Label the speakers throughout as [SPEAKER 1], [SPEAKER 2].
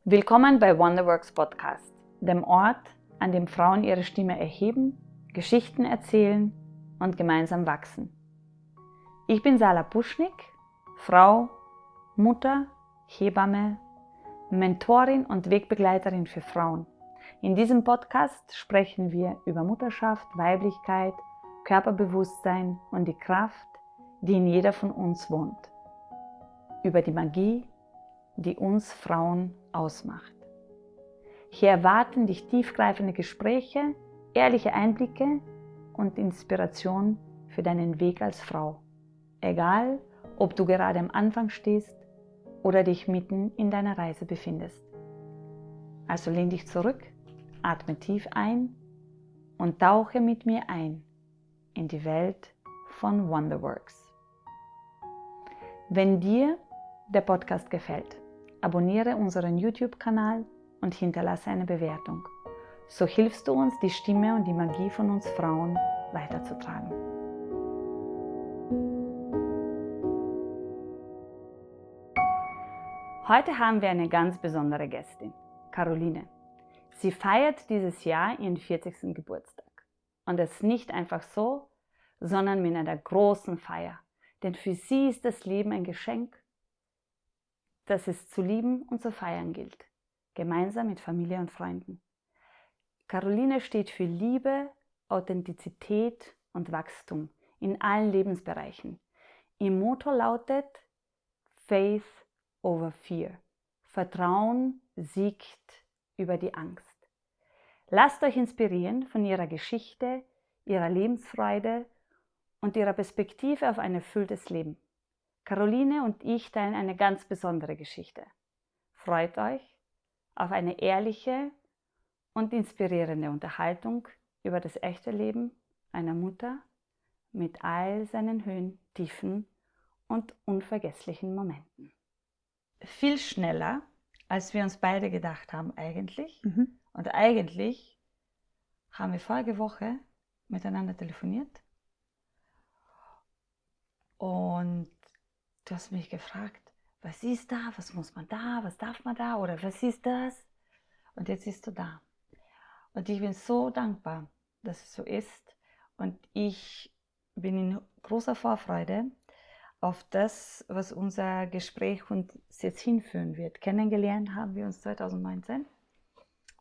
[SPEAKER 1] Willkommen bei Wonderworks Podcast, dem Ort, an dem Frauen ihre Stimme erheben, Geschichten erzählen und gemeinsam wachsen. Ich bin Sala Puschnik, Frau, Mutter, Hebamme, Mentorin und Wegbegleiterin für Frauen. In diesem Podcast sprechen wir über Mutterschaft, Weiblichkeit, Körperbewusstsein und die Kraft, die in jeder von uns wohnt. Über die Magie, die uns Frauen ausmacht. Hier erwarten dich tiefgreifende Gespräche, ehrliche Einblicke und Inspiration für deinen Weg als Frau. Egal, ob du gerade am Anfang stehst oder dich mitten in deiner Reise befindest. Also lehn dich zurück, atme tief ein und tauche mit mir ein in die Welt von Wonderworks. Wenn dir der Podcast gefällt, abonniere unseren YouTube-Kanal und hinterlasse eine Bewertung. So hilfst du uns, die Stimme und die Magie von uns Frauen weiterzutragen. Heute haben wir eine ganz besondere Gästin, Caroline. Sie feiert dieses Jahr ihren 40. Geburtstag. Und das nicht einfach so, sondern mit einer großen Feier. Denn für sie ist das Leben ein Geschenk, das es zu lieben und zu feiern gilt, gemeinsam mit Familie und Freunden. Caroline steht für Liebe, Authentizität und Wachstum in allen Lebensbereichen. Ihr Motto lautet Faith over Fear. Vertrauen siegt über die Angst. Lasst euch inspirieren von ihrer Geschichte, ihrer Lebensfreude und ihrer Perspektive auf ein erfülltes Leben. Caroline und ich teilen eine ganz besondere Geschichte. Freut euch auf eine ehrliche und inspirierende Unterhaltung über das echte Leben einer Mutter mit all seinen Höhen, Tiefen und unvergesslichen Momenten. Viel schneller, als wir uns beide gedacht haben eigentlich. Und eigentlich haben wir vorige Woche miteinander telefoniert. Und du hast mich gefragt, was ist da, was muss man da, was darf man da oder was ist das? Und jetzt bist du da. Und ich bin so dankbar, dass es so ist. Und ich bin in großer Vorfreude auf das, was unser Gespräch uns jetzt hinführen wird. Kennengelernt haben wir uns 2019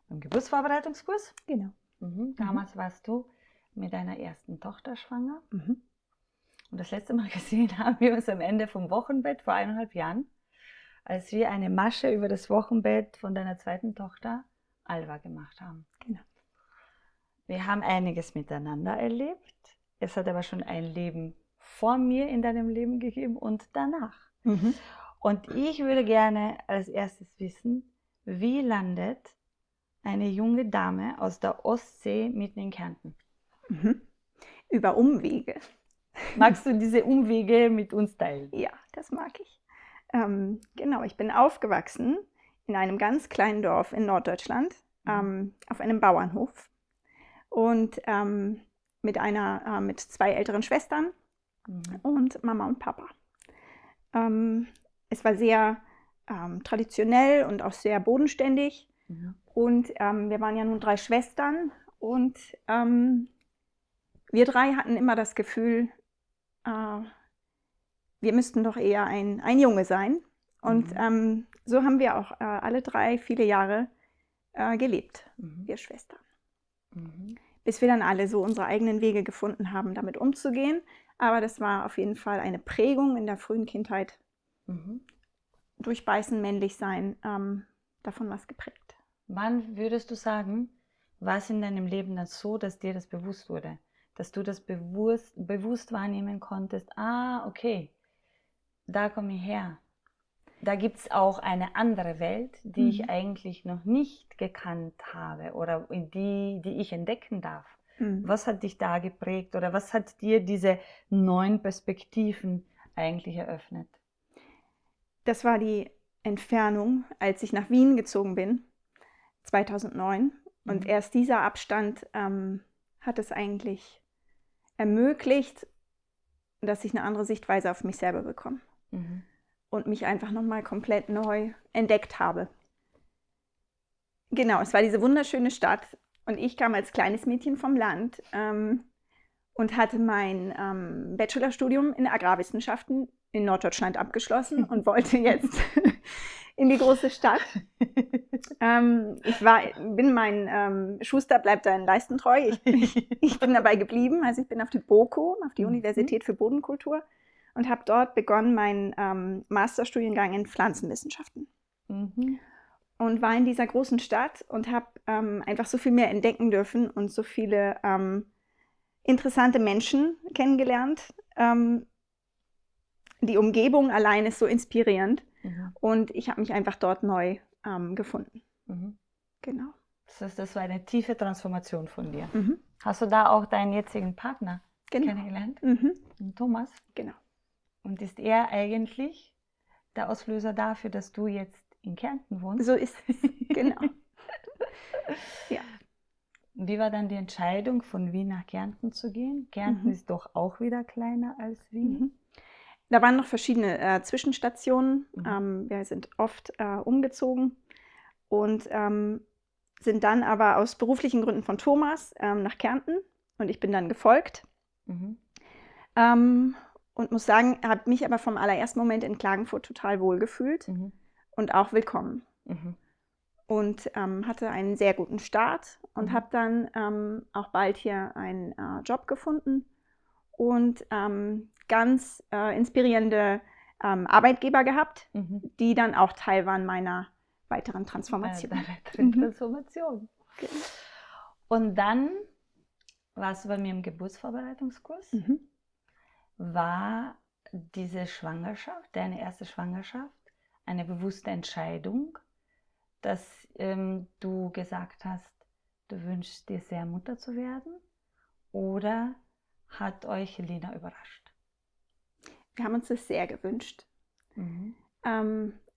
[SPEAKER 1] im Geburtsvorbereitungskurs.
[SPEAKER 2] Genau.
[SPEAKER 1] Damals warst du mit deiner ersten Tochter schwanger. Und das letzte Mal gesehen haben wir uns am Ende vom Wochenbett vor 1,5 Jahren, als wir eine Masche über das Wochenbett von deiner zweiten Tochter, Alva, gemacht haben.
[SPEAKER 2] Genau.
[SPEAKER 1] Wir haben einiges miteinander erlebt. Es hat aber schon ein Leben vor mir in deinem Leben gegeben und danach. Und ich würde gerne als erstes wissen, wie landet eine junge Dame aus der Ostsee mitten in Kärnten?
[SPEAKER 2] Über Umwege.
[SPEAKER 1] Magst du diese Umwege mit uns teilen?
[SPEAKER 2] Ja, das mag ich. Genau, ich bin aufgewachsen in einem ganz kleinen Dorf in Norddeutschland, auf einem Bauernhof und mit 2 älteren Schwestern und Mama und Papa. Es war sehr traditionell und auch sehr bodenständig. Und wir waren ja nun 3 Schwestern und wir 3 hatten immer das Gefühl, wir müssten doch eher ein Junge sein. Und so haben wir auch alle 3 viele Jahre gelebt, wir Schwestern. Bis wir dann alle so unsere eigenen Wege gefunden haben, damit umzugehen. Aber das war auf jeden Fall eine Prägung in der frühen Kindheit. Durchbeißen, männlich sein, davon was geprägt.
[SPEAKER 1] Wann würdest du sagen, war es in deinem Leben dann so, dass dir das bewusst wurde? Dass du das bewusst wahrnehmen konntest, okay, da komme ich her. Da gibt es auch eine andere Welt, die ich eigentlich noch nicht gekannt habe oder die ich entdecken darf. Was hat dich da geprägt oder was hat dir diese neuen Perspektiven eigentlich eröffnet?
[SPEAKER 2] Das war die Entfernung, als ich nach Wien gezogen bin, 2009. Und erst dieser Abstand hat es eigentlich ermöglicht, dass ich eine andere Sichtweise auf mich selber bekomme. Und mich einfach nochmal komplett neu entdeckt habe. Genau, es war diese wunderschöne Stadt und ich kam als kleines Mädchen vom Land und hatte mein Bachelorstudium in Agrarwissenschaften in Norddeutschland abgeschlossen und wollte jetzt in die große Stadt. Bin mein Schuster bleibt seinen Leisten treu. Ich bin dabei geblieben. Also ich bin auf die BOKU, auf die Universität für Bodenkultur, und habe dort begonnen meinen Masterstudiengang in Pflanzenwissenschaften. Und war in dieser großen Stadt und habe einfach so viel mehr entdecken dürfen und so viele interessante Menschen kennengelernt. Die Umgebung allein ist so inspirierend. Und ich habe mich einfach dort neu gefunden. Genau.
[SPEAKER 1] Das war eine tiefe Transformation von dir. Hast du da auch deinen jetzigen Partner kennengelernt? Thomas?
[SPEAKER 2] Genau.
[SPEAKER 1] Und ist er eigentlich der Auslöser dafür, dass du jetzt in Kärnten wohnst?
[SPEAKER 2] So ist es, genau. Ja.
[SPEAKER 1] Wie war dann die Entscheidung, von Wien nach Kärnten zu gehen? Kärnten ist doch auch wieder kleiner als Wien.
[SPEAKER 2] Da waren noch verschiedene Zwischenstationen. Wir sind oft umgezogen und sind dann aber aus beruflichen Gründen von Thomas nach Kärnten, und ich bin dann gefolgt. Und muss sagen, habe mich aber vom allerersten Moment in Klagenfurt total wohl gefühlt und auch willkommen. Und hatte einen sehr guten Start und habe dann auch bald hier einen Job gefunden und ganz inspirierende Arbeitgeber gehabt, die dann auch Teil waren meiner weiteren Transformation.
[SPEAKER 1] Und dann warst du bei mir im Geburtsvorbereitungskurs. War diese Schwangerschaft, deine erste Schwangerschaft, eine bewusste Entscheidung, dass du gesagt hast, du wünschst dir sehr, Mutter zu werden? Oder hat euch Helena überrascht?
[SPEAKER 2] Wir haben uns das sehr gewünscht.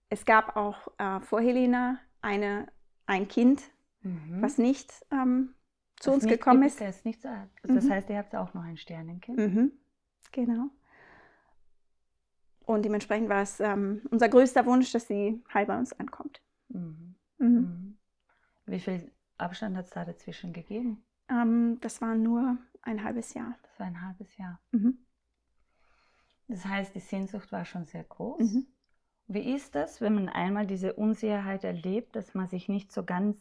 [SPEAKER 2] Es gab auch vor Helena ein Kind, was nicht zu uns gekommen ist.
[SPEAKER 1] Das heißt, ihr habt auch noch ein Sternenkind?
[SPEAKER 2] Genau. Und dementsprechend war es unser größter Wunsch, dass sie heil bei uns ankommt.
[SPEAKER 1] Wie viel Abstand hat es da dazwischen gegeben?
[SPEAKER 2] Das war nur ein halbes Jahr.
[SPEAKER 1] Das war ein halbes Jahr. Das heißt, die Sehnsucht war schon sehr groß. Wie ist das, wenn man einmal diese Unsicherheit erlebt, dass man sich nicht so ganz,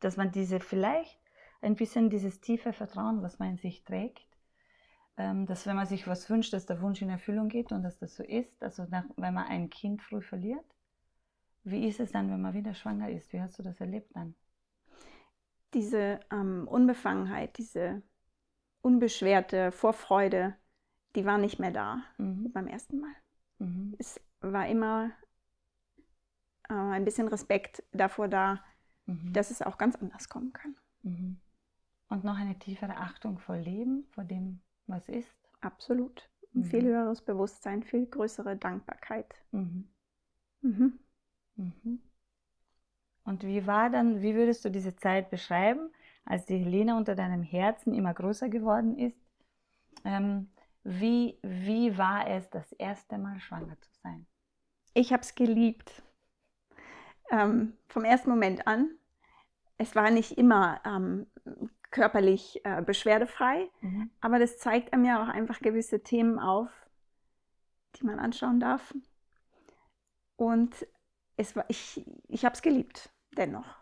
[SPEAKER 1] dass man vielleicht ein bisschen dieses tiefe Vertrauen, was man in sich trägt, dass wenn man sich was wünscht, dass der Wunsch in Erfüllung geht und dass das so ist, also wenn man ein Kind früh verliert? Wie ist es dann, wenn man wieder schwanger ist? Wie hast du das erlebt dann?
[SPEAKER 2] Diese Unbefangenheit, diese unbeschwerte Vorfreude, die war nicht mehr da beim ersten Mal. Es war immer ein bisschen Respekt davor da, dass es auch ganz anders kommen kann.
[SPEAKER 1] Und noch eine tiefere Achtung vor Leben, vor dem, was ist?
[SPEAKER 2] Absolut. Viel höheres Bewusstsein, viel größere Dankbarkeit.
[SPEAKER 1] Und wie würdest du diese Zeit beschreiben, als die Helena unter deinem Herzen immer größer geworden ist? Wie war es, das erste Mal schwanger zu sein?
[SPEAKER 2] Ich habe es geliebt. Vom ersten Moment an. Es war nicht immer körperlich beschwerdefrei, aber das zeigt einem ja auch einfach gewisse Themen auf, die man anschauen darf. Und ich habe es geliebt, dennoch.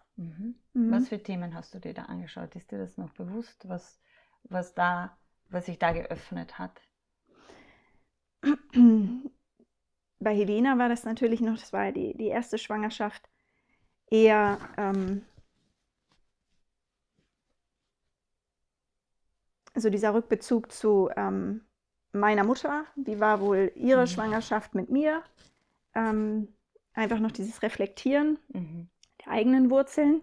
[SPEAKER 1] Was für Themen hast du dir da angeschaut? Ist dir das noch bewusst, was sich da geöffnet hat?
[SPEAKER 2] Bei Helena war das natürlich noch, das war die erste Schwangerschaft, eher so dieser Rückbezug zu meiner Mutter. Wie war wohl ihre Schwangerschaft mit mir? Einfach noch dieses Reflektieren der eigenen Wurzeln.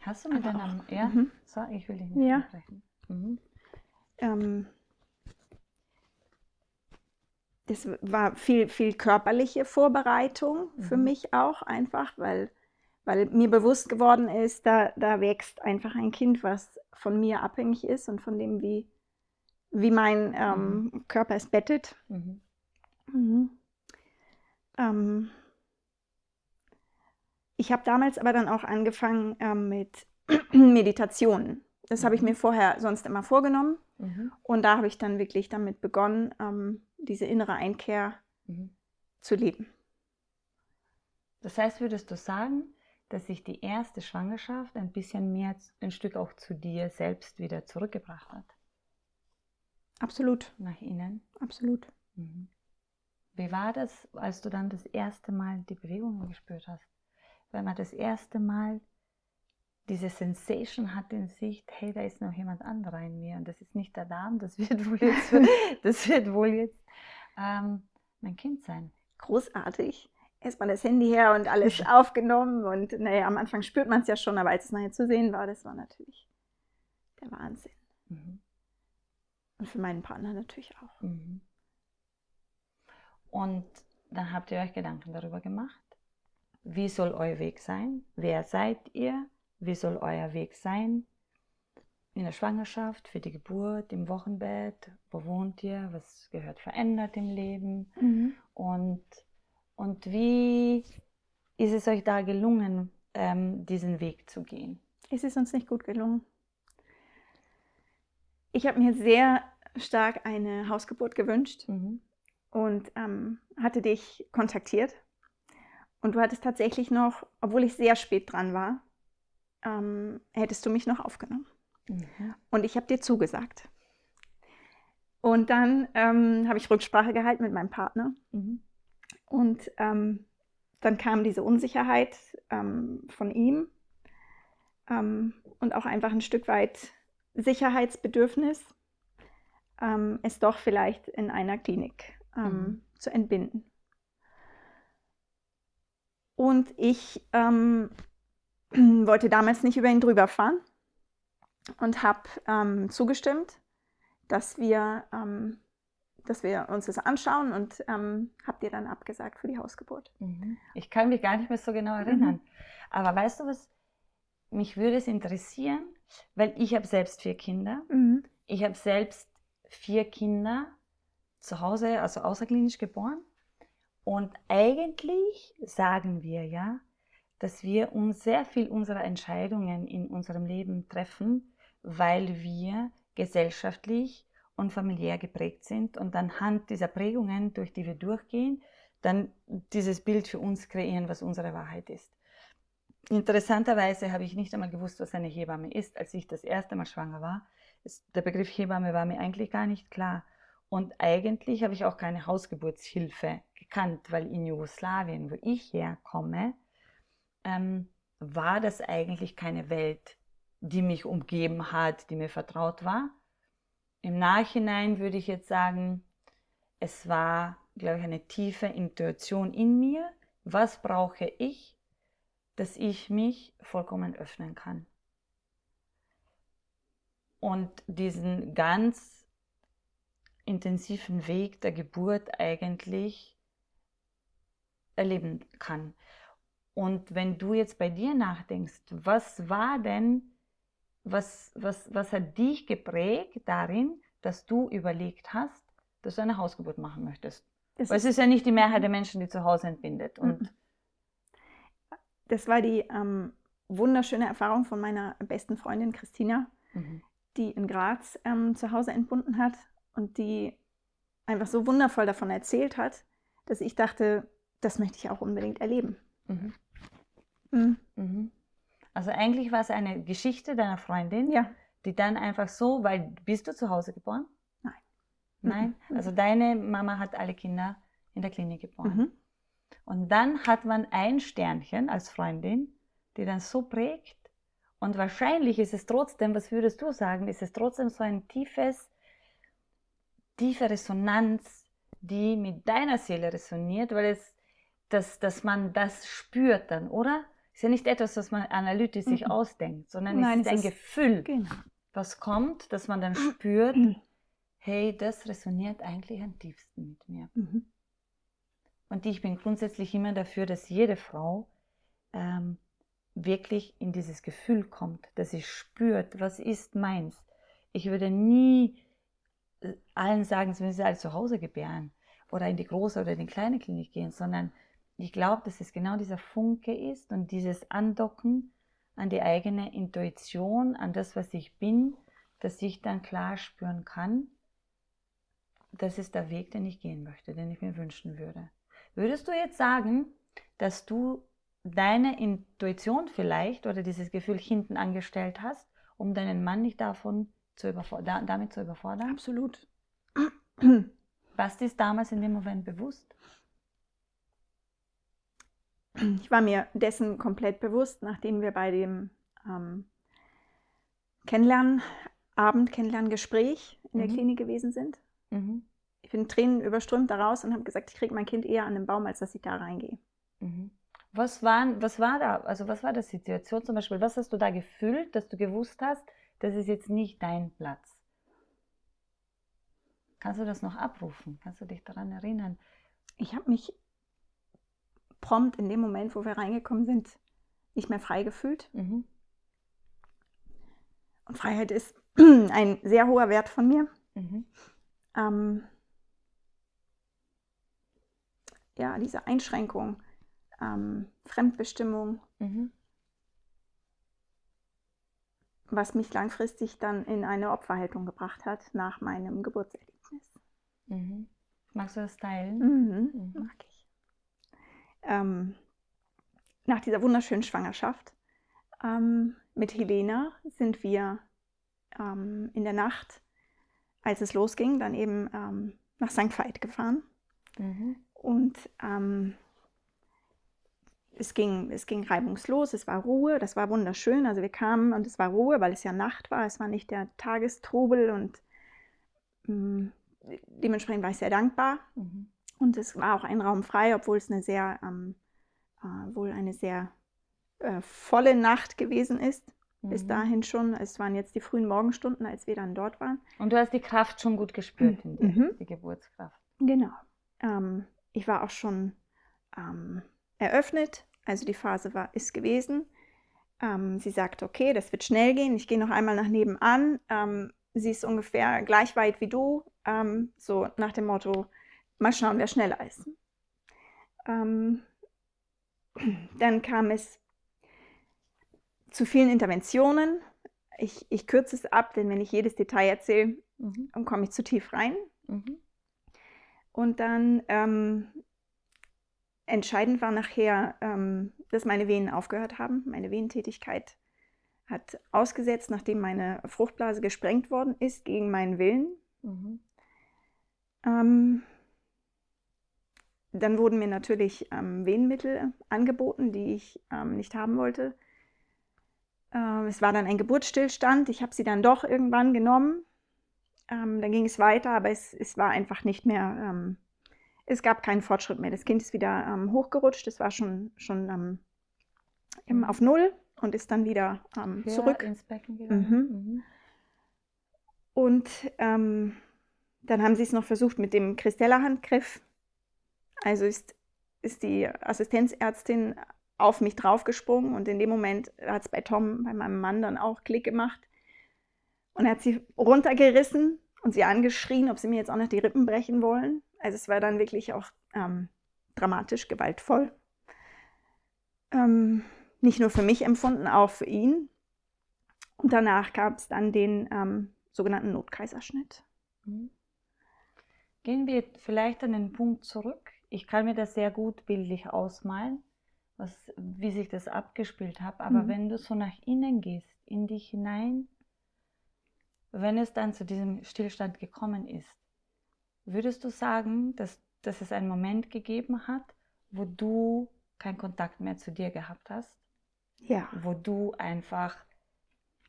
[SPEAKER 1] Hast du mit deiner... Ja? So, ich will dich nicht unterbrechen.
[SPEAKER 2] Das war viel, viel körperliche Vorbereitung für mich auch einfach, weil mir bewusst geworden ist, da wächst einfach ein Kind, was von mir abhängig ist und von dem, wie mein Körper es bettet. Ich habe damals aber dann auch angefangen mit Meditationen. Das habe ich mir vorher sonst immer vorgenommen. Und da habe ich dann wirklich damit begonnen, diese innere Einkehr zu leben.
[SPEAKER 1] Das heißt, würdest du sagen, dass sich die erste Schwangerschaft ein bisschen mehr, ein Stück auch zu dir selbst wieder zurückgebracht hat?
[SPEAKER 2] Absolut.
[SPEAKER 1] Nach innen?
[SPEAKER 2] Absolut.
[SPEAKER 1] Wie war das, als du dann das erste Mal die Bewegungen gespürt hast? Wenn man das erste Mal diese Sensation hat in sich, hey, da ist noch jemand anderer in mir und das ist nicht der Darm, das wird wohl jetzt mein Kind sein.
[SPEAKER 2] Großartig. Erstmal das Handy her und alles aufgenommen und naja, am Anfang spürt man es ja schon, aber als es nachher zu sehen war, das war natürlich der Wahnsinn. Und für meinen Partner natürlich auch.
[SPEAKER 1] Und dann habt ihr euch Gedanken darüber gemacht, wie soll euer Weg sein? Wer seid ihr? Wie soll euer Weg sein? In der Schwangerschaft, für die Geburt, im Wochenbett, wo wohnt ihr? Was gehört verändert im Leben? Und wie ist es euch da gelungen, diesen Weg zu gehen?
[SPEAKER 2] Es ist uns nicht gut gelungen. Ich habe mir sehr stark eine Hausgeburt gewünscht und hatte dich kontaktiert. Und du hattest tatsächlich noch, obwohl ich sehr spät dran war, hättest du mich noch aufgenommen. Und ich habe dir zugesagt. Und dann habe ich Rücksprache gehalten mit meinem Partner. Und dann kam diese Unsicherheit von ihm und auch einfach ein Stück weit Sicherheitsbedürfnis, es doch vielleicht in einer Klinik zu entbinden. Und ich wollte damals nicht über ihn drüber fahren und habe zugestimmt, dass wir uns das anschauen und habe dir dann abgesagt für die Hausgeburt.
[SPEAKER 1] Ich kann mich gar nicht mehr so genau erinnern. Aber weißt du was, mich würde es interessieren, weil ich habe selbst 4 Kinder. Ich habe selbst 4 Kinder zu Hause, also außerklinisch geboren. Und eigentlich sagen wir ja, dass wir uns sehr viel unserer Entscheidungen in unserem Leben treffen, weil wir gesellschaftlich und familiär geprägt sind und anhand dieser Prägungen, durch die wir durchgehen, dann dieses Bild für uns kreieren, was unsere Wahrheit ist. Interessanterweise habe ich nicht einmal gewusst, was eine Hebamme ist, als ich das erste Mal schwanger war. Der Begriff Hebamme war mir eigentlich gar nicht klar. Und eigentlich habe ich auch keine Hausgeburtshilfe gekannt, weil in Jugoslawien, wo ich herkomme, war das eigentlich keine Welt, die mich umgeben hat, die mir vertraut war. Im Nachhinein würde ich jetzt sagen, es war, glaube ich, eine tiefe Intuition in mir. Was brauche ich, dass ich mich vollkommen öffnen kann? Und diesen ganz intensiven Weg der Geburt eigentlich erleben kann. Und wenn du jetzt bei dir nachdenkst, was war denn, was hat dich geprägt darin, dass du überlegt hast, dass du eine Hausgeburt machen möchtest? Weil es ist ja nicht die Mehrheit der Menschen, die zu Hause entbindet. Und
[SPEAKER 2] das war die wunderschöne Erfahrung von meiner besten Freundin Christina, die in Graz zu Hause entbunden hat und die einfach so wundervoll davon erzählt hat, dass ich dachte, das möchte ich auch unbedingt erleben.
[SPEAKER 1] Also eigentlich war es eine Geschichte deiner Freundin, die dann einfach so, weil, bist du zu Hause geboren?
[SPEAKER 2] Nein.
[SPEAKER 1] Nein? Also deine Mama hat alle Kinder in der Klinik geboren. Und dann hat man ein Sternchen als Freundin, die dann so prägt. Und wahrscheinlich ist es trotzdem, was würdest du sagen, ist es trotzdem so ein tiefe Resonanz, die mit deiner Seele resoniert, weil dass man das spürt dann, oder? Ist ja nicht etwas, was man analytisch sich ausdenkt, sondern es ist ein Gefühl, was kommt, dass man dann spürt, hey, das resoniert eigentlich am tiefsten mit mir. Und ich bin grundsätzlich immer dafür, dass jede Frau wirklich in dieses Gefühl kommt, dass sie spürt, was ist meins. Ich würde nie allen sagen, sie müssen alle zu Hause gebären oder in die große oder in die kleine Klinik gehen, sondern ich glaube, dass es genau dieser Funke ist und dieses Andocken an die eigene Intuition, an das, was ich bin, dass ich dann klar spüren kann, das ist der Weg, den ich gehen möchte, den ich mir wünschen würde. Würdest du jetzt sagen, dass du deine Intuition vielleicht oder dieses Gefühl hinten angestellt hast, um deinen Mann nicht damit zu überfordern?
[SPEAKER 2] Absolut.
[SPEAKER 1] Was ist damals in dem Moment bewusst?
[SPEAKER 2] Ich war mir dessen komplett bewusst, nachdem wir bei dem Kennenlerngespräch in der Klinik gewesen sind.
[SPEAKER 1] Mhm.
[SPEAKER 2] Ich bin Tränen überströmt daraus und habe gesagt, ich kriege mein Kind eher an den Baum, als dass ich da reingehe.
[SPEAKER 1] Mhm. Was war die Situation zum Beispiel? Was hast du da gefühlt, dass du gewusst hast, das ist jetzt nicht dein Platz? Kannst du das noch abrufen? Kannst du dich daran erinnern?
[SPEAKER 2] Ich habe mich prompt in dem Moment, wo wir reingekommen sind, nicht mehr frei gefühlt.
[SPEAKER 1] Mhm.
[SPEAKER 2] Und Freiheit ist ein sehr hoher Wert von mir.
[SPEAKER 1] Mhm.
[SPEAKER 2] Ja, diese Einschränkung, Fremdbestimmung, was mich langfristig dann in eine Opferhaltung gebracht hat nach meinem Geburtserlebnis.
[SPEAKER 1] Mhm. Magst du das teilen?
[SPEAKER 2] Mag ich. Nach dieser wunderschönen Schwangerschaft mit Helena sind wir in der Nacht, als es losging, dann eben nach St. Veit gefahren. Und es ging reibungslos, es war Ruhe, das war wunderschön. Also wir kamen und es war Ruhe, weil es ja Nacht war, es war nicht der Tagestrubel und dementsprechend war ich sehr dankbar. Und es war auch ein Raum frei, obwohl es eine sehr volle Nacht gewesen ist. Bis dahin schon. Es waren jetzt die frühen Morgenstunden, als wir dann dort waren.
[SPEAKER 1] Und du hast die Kraft schon gut gespürt in dir, die Geburtskraft.
[SPEAKER 2] Genau. Ich war auch schon eröffnet, also die Phase ist gewesen. Sie sagte, okay, das wird schnell gehen, ich gehe noch einmal nach nebenan. Sie ist ungefähr gleich weit wie du, so nach dem Motto, mal schauen, wer schneller ist. Dann kam es zu vielen Interventionen. Ich kürze es ab, denn wenn ich jedes Detail erzähle, dann komme ich zu tief rein. Und dann entscheidend war nachher, dass meine Venen aufgehört haben. Meine Venentätigkeit hat ausgesetzt, nachdem meine Fruchtblase gesprengt worden ist, gegen meinen Willen. Dann wurden mir natürlich Venenmittel angeboten, die ich nicht haben wollte. Es war dann ein Geburtsstillstand. Ich habe sie dann doch irgendwann genommen. Dann ging es weiter, aber es war einfach nicht mehr, es gab keinen Fortschritt mehr. Das Kind ist wieder hochgerutscht. Es war schon auf Null und ist dann wieder zurück
[SPEAKER 1] ins Becken gegangen.
[SPEAKER 2] Und dann haben sie es noch versucht mit dem Christella-Handgriff. Also ist die Assistenzärztin auf mich draufgesprungen und in dem Moment hat es bei Tom, bei meinem Mann, dann auch Klick gemacht. Und er hat sie runtergerissen und sie angeschrien, ob sie mir jetzt auch noch die Rippen brechen wollen. Also es war dann wirklich auch dramatisch, gewaltvoll. Nicht nur für mich empfunden, auch für ihn. Und danach gab es dann den sogenannten Notkaiserschnitt.
[SPEAKER 1] Gehen wir vielleicht an den Punkt zurück. Ich kann mir das sehr gut bildlich ausmalen, wie sich das abgespielt hat. Aber wenn du so nach innen gehst, in dich hinein, wenn es dann zu diesem Stillstand gekommen ist, würdest du sagen, dass es einen Moment gegeben hat, wo du keinen Kontakt mehr zu dir gehabt hast?
[SPEAKER 2] Ja.
[SPEAKER 1] Wo du einfach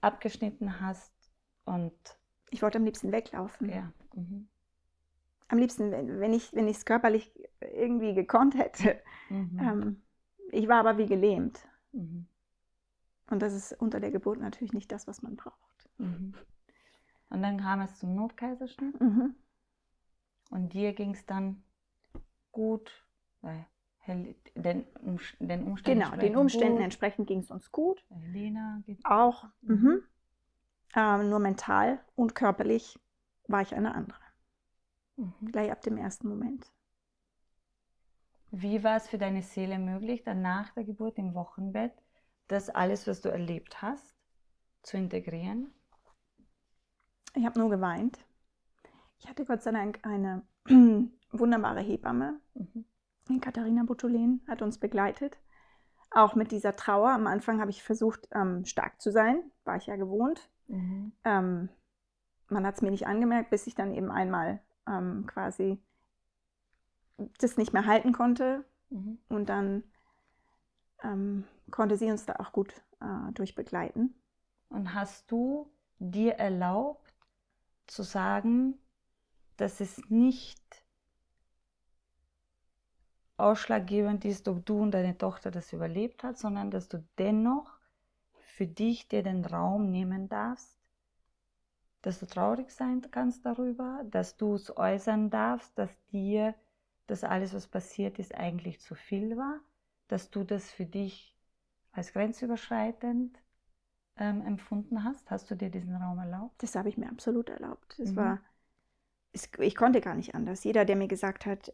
[SPEAKER 1] abgeschnitten hast und...
[SPEAKER 2] Ich wollte am liebsten weglaufen.
[SPEAKER 1] Ja.
[SPEAKER 2] Am liebsten, wenn ich es körperlich irgendwie gekonnt hätte. Ich war aber wie gelähmt. Und das ist unter der Geburt natürlich nicht das, was man braucht.
[SPEAKER 1] Und dann kam es zum Notkaiserschnitt. Und dir ging es dann gut, weil den Umständen
[SPEAKER 2] genau, den Umständen entsprechend ging es uns gut.
[SPEAKER 1] Helena geht
[SPEAKER 2] auch. Nur mental und körperlich war ich eine andere. Gleich ab dem ersten Moment.
[SPEAKER 1] Wie war es für deine Seele möglich, dann nach der Geburt im Wochenbett, das alles, was du erlebt hast, zu integrieren?
[SPEAKER 2] Ich habe nur geweint. Ich hatte Gott sei Dank eine wunderbare Hebamme. Katharina Butulen hat uns begleitet. Auch mit dieser Trauer. Am Anfang habe ich versucht, stark zu sein. War ich ja gewohnt. Man hat es mir nicht angemerkt, bis ich dann eben einmal quasi das nicht mehr halten konnte. Und dann konnte sie uns da auch gut durchbegleiten.
[SPEAKER 1] Und hast du dir erlaubt zu sagen, dass es nicht ausschlaggebend ist, ob du und deine Tochter das überlebt hat, sondern dass du dennoch für dich dir den Raum nehmen darfst, dass du traurig sein kannst darüber, dass du es äußern darfst, dass dir das alles, was passiert ist, eigentlich zu viel war, dass du das für dich als grenzüberschreitend empfunden hast? Hast du dir diesen Raum erlaubt?
[SPEAKER 2] Das habe ich mir absolut erlaubt. Ich konnte gar nicht anders. Jeder, der mir gesagt hat,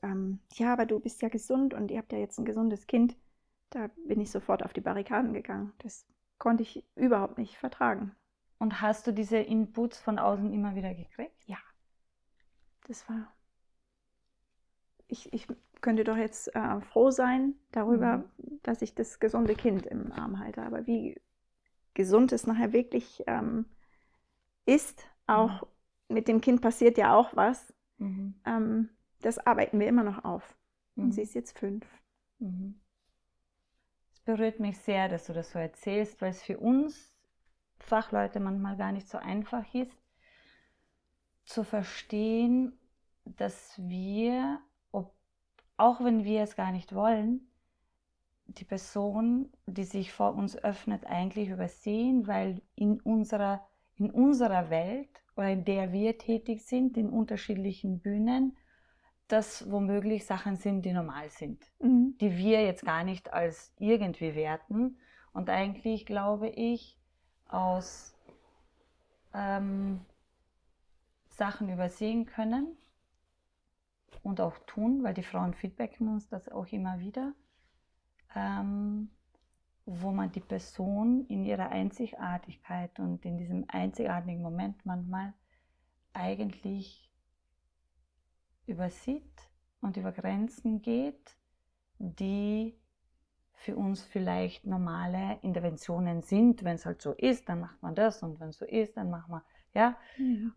[SPEAKER 2] ja, aber du bist ja gesund und ihr habt ja jetzt ein gesundes Kind, da bin ich sofort auf die Barrikaden gegangen. Das konnte ich überhaupt nicht vertragen.
[SPEAKER 1] Und hast du diese Inputs von außen immer wieder gekriegt?
[SPEAKER 2] Ja. Das war... Ich könnte doch jetzt froh sein darüber, dass ich das gesunde Kind im Arm halte. Aber wie gesund es nachher wirklich ist, auch mit dem Kind passiert ja auch was, das arbeiten wir immer noch auf. Und sie ist jetzt 5.
[SPEAKER 1] Es berührt mich sehr, dass du das so erzählst, weil es für uns Fachleute manchmal gar nicht so einfach ist, zu verstehen, dass wir, auch wenn wir es gar nicht wollen, die Person, die sich vor uns öffnet, eigentlich übersehen, weil in unserer Welt oder in der wir tätig sind, in unterschiedlichen Bühnen, das womöglich Sachen sind, die normal sind, die wir jetzt gar nicht als irgendwie werten und eigentlich, glaube ich, aus Sachen übersehen können und auch tun, weil die Frauen feedbacken uns das auch immer wieder, wo man die Person in ihrer Einzigartigkeit und in diesem einzigartigen Moment manchmal eigentlich übersieht und über Grenzen geht, die für uns vielleicht normale Interventionen sind. Wenn es halt so ist, dann macht man das und wenn es so ist, dann machen wir, ja.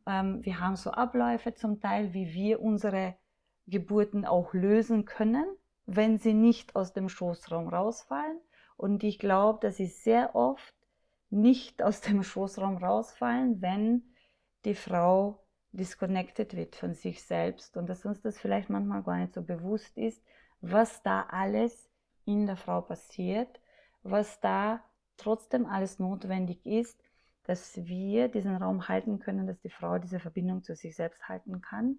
[SPEAKER 1] Wir haben so Abläufe zum Teil, wie wir unsere Geburten auch lösen können, wenn sie nicht aus dem Schoßraum rausfallen. Und ich glaube, dass sie sehr oft nicht aus dem Schoßraum rausfallen, wenn die Frau disconnected wird von sich selbst und dass uns das vielleicht manchmal gar nicht so bewusst ist, was da alles in der Frau passiert, was da trotzdem alles notwendig ist, dass wir diesen Raum halten können, dass die Frau diese Verbindung zu sich selbst halten kann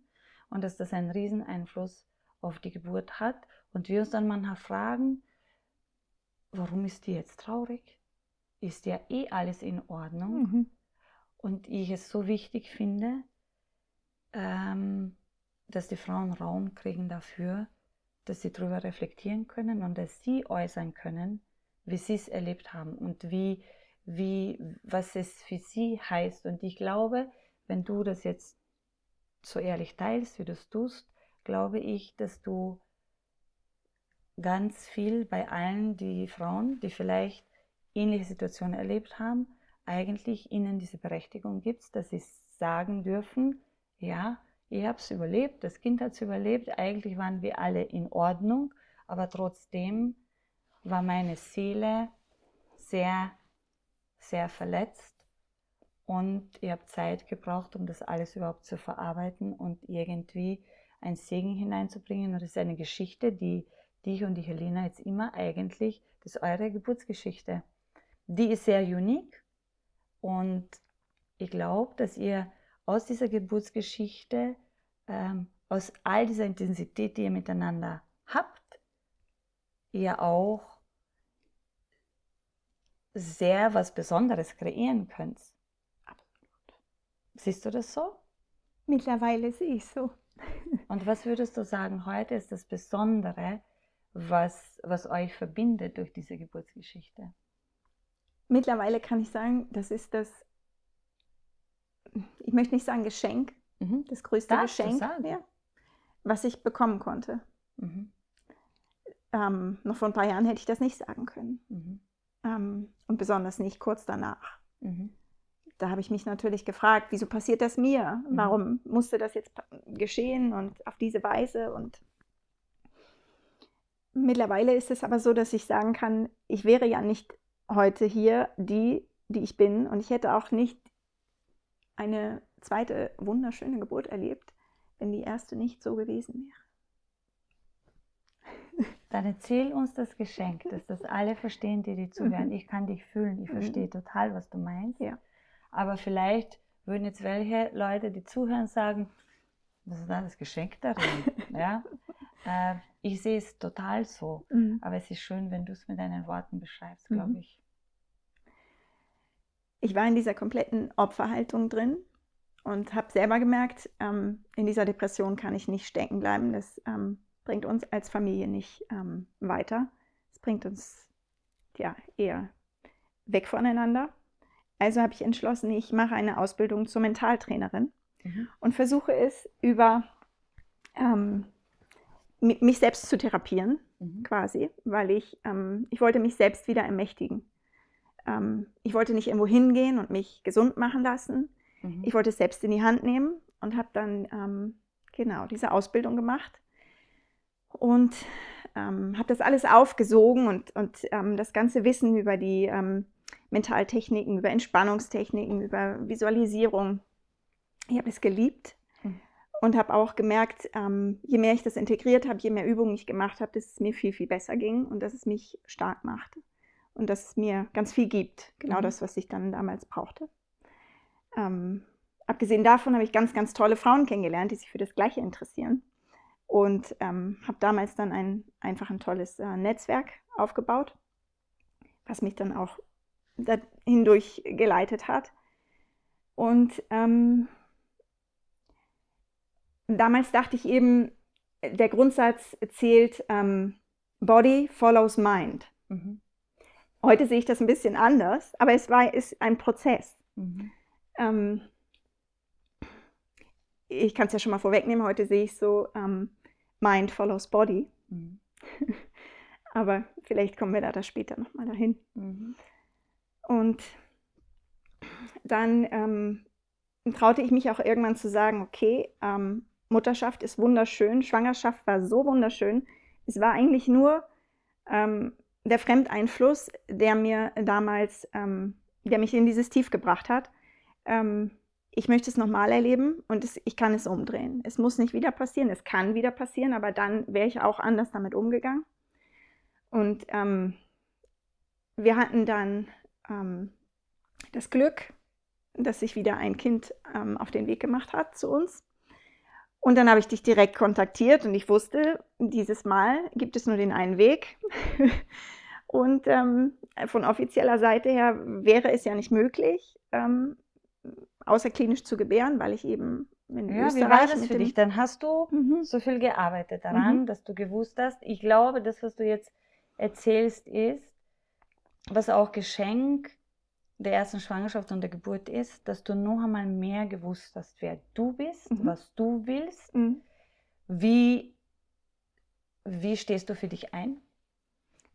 [SPEAKER 1] und dass das einen riesen Einfluss auf die Geburt hat und wir uns dann manchmal fragen, warum ist die jetzt traurig? Ist ja eh alles in Ordnung? Und ich es so wichtig finde, dass die Frauen Raum kriegen dafür, dass sie darüber reflektieren können und dass sie äußern können, wie sie es erlebt haben und was es für sie heißt. Und ich glaube, wenn du das jetzt so ehrlich teilst, wie du es tust, glaube ich, dass du ganz viel bei allen die Frauen, die vielleicht ähnliche Situationen erlebt haben, eigentlich ihnen diese Berechtigung gibst, dass sie sagen dürfen, ja, ich habe es überlebt, das Kind hat es überlebt, eigentlich waren wir alle in Ordnung, aber trotzdem war meine Seele sehr, sehr verletzt und ich habe Zeit gebraucht, um das alles überhaupt zu verarbeiten und irgendwie einen Segen hineinzubringen. Und das ist eine Geschichte, die ich und die Helena jetzt immer eigentlich, das ist eure Geburtsgeschichte. Die ist sehr unique und ich glaube, dass ihr aus dieser Geburtsgeschichte, aus all dieser Intensität, die ihr miteinander habt, ihr auch sehr was Besonderes kreieren könnt.
[SPEAKER 2] Absolut.
[SPEAKER 1] Siehst du das so?
[SPEAKER 2] Mittlerweile sehe ich so.
[SPEAKER 1] Und was würdest du sagen, heute ist das Besondere, was euch verbindet durch diese Geburtsgeschichte?
[SPEAKER 2] Mittlerweile kann ich sagen, das ist das, ich möchte nicht sagen Geschenk, das größte Geschenk, ja, was ich bekommen konnte. Noch vor ein paar Jahren hätte ich das nicht sagen können. Und besonders nicht kurz danach. Da habe ich mich natürlich gefragt, wieso passiert das mir? Warum musste das jetzt geschehen und auf diese Weise? Und mittlerweile ist es aber so, dass ich sagen kann, ich wäre ja nicht heute hier die ich bin. Und ich hätte auch nicht eine zweite wunderschöne Geburt erlebt, wenn die erste nicht so gewesen wäre.
[SPEAKER 1] Dann erzähl uns das Geschenk, dass das alle verstehen, die zuhören. Ich kann dich fühlen, ich verstehe total, was du meinst.
[SPEAKER 2] Ja.
[SPEAKER 1] Aber vielleicht würden jetzt welche Leute, die zuhören, sagen, was ist da das Geschenk darin? Ja? Ich sehe es total so, aber es ist schön, wenn du es mit deinen Worten beschreibst, glaube ich.
[SPEAKER 2] Ich war in dieser kompletten Opferhaltung drin und habe selber gemerkt, in dieser Depression kann ich nicht stecken bleiben. Das bringt uns als Familie nicht weiter. Es bringt uns ja eher weg voneinander. Also habe ich entschlossen, ich mache eine Ausbildung zur Mentaltrainerin und versuche es über mich selbst zu therapieren, quasi, weil ich wollte mich selbst wieder ermächtigen. Ich wollte nicht irgendwo hingehen und mich gesund machen lassen. Ich wollte es selbst in die Hand nehmen und habe dann diese Ausbildung gemacht. Und habe das alles aufgesogen und das ganze Wissen über die Mentaltechniken, über Entspannungstechniken, über Visualisierung. Ich habe es geliebt und habe auch gemerkt, je mehr ich das integriert habe, je mehr Übungen ich gemacht habe, dass es mir viel, viel besser ging und dass es mich stark macht und dass es mir ganz viel gibt. Genau das, was ich dann damals brauchte. Abgesehen davon habe ich ganz, ganz tolle Frauen kennengelernt, die sich für das Gleiche interessieren. Und habe damals dann einfach ein tolles Netzwerk aufgebaut, was mich dann auch hindurch geleitet hat. Und damals dachte ich eben, der Grundsatz zählt, Body follows Mind. Heute sehe ich das ein bisschen anders, aber es ist ein Prozess. Ich kann es ja schon mal vorwegnehmen, heute sehe ich so, Mind follows Body. Aber vielleicht kommen wir da später nochmal dahin. Und dann traute ich mich auch irgendwann zu sagen, okay, Mutterschaft ist wunderschön, Schwangerschaft war so wunderschön. Es war eigentlich nur der Fremdeinfluss, der mir damals, der mich in dieses Tief gebracht hat. Ich möchte es nochmal erleben und ich kann es umdrehen. Es muss nicht wieder passieren, es kann wieder passieren, aber dann wäre ich auch anders damit umgegangen. Und wir hatten dann das Glück, dass sich wieder ein Kind auf den Weg gemacht hat zu uns. Und dann habe ich dich direkt kontaktiert und ich wusste, dieses Mal gibt es nur den einen Weg. Und von offizieller Seite her wäre es ja nicht möglich, außerklinisch zu gebären, weil ich eben in Österreich...
[SPEAKER 1] Wie war das für dich? Dann hast du so viel gearbeitet daran, dass du gewusst hast. Ich glaube, das, was du jetzt erzählst, ist, was auch Geschenk der ersten Schwangerschaft und der Geburt ist, dass du noch einmal mehr gewusst hast, wer du bist, was du willst, wie stehst du für dich ein?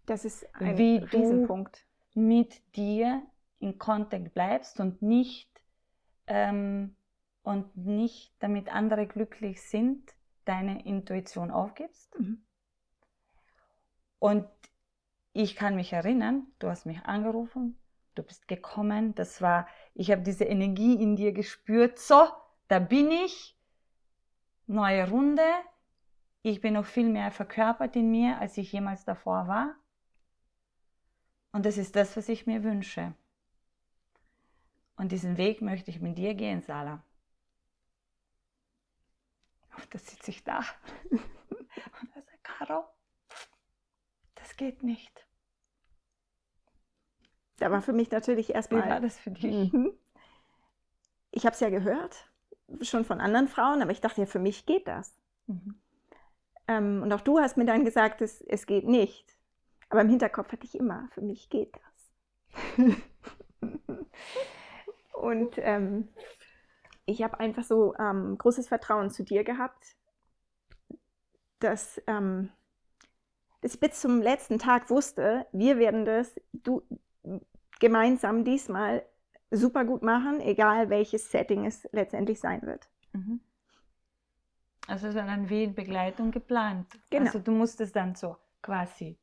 [SPEAKER 2] Das ist ein
[SPEAKER 1] wie
[SPEAKER 2] Riesenpunkt.
[SPEAKER 1] Du mit dir in Kontakt bleibst und nicht damit andere glücklich sind, deine Intuition aufgibst. Und ich kann mich erinnern, du hast mich angerufen, du bist gekommen, ich habe diese Energie in dir gespürt, so, da bin ich, neue Runde, ich bin noch viel mehr verkörpert in mir, als ich jemals davor war. Und das ist das, was ich mir wünsche. Und diesen Weg möchte ich mit dir gehen, Sala. Und da sitze ich da. Und da sagt Caro, das geht nicht.
[SPEAKER 2] Da war für mich natürlich erstmal...
[SPEAKER 1] Wie war das für dich?
[SPEAKER 2] Ich habe es ja gehört, schon von anderen Frauen, aber ich dachte ja, für mich geht das. Und auch du hast mir dann gesagt, es geht nicht. Aber im Hinterkopf hatte ich immer, für mich geht das. Und ich habe einfach so großes Vertrauen zu dir gehabt, dass ich bis zum letzten Tag wusste, wir werden das gemeinsam diesmal super gut machen, egal welches Setting es letztendlich sein wird.
[SPEAKER 1] Mhm. Also es war dann wie in Begleitung geplant.
[SPEAKER 2] Genau.
[SPEAKER 1] Also du musstest dann so quasi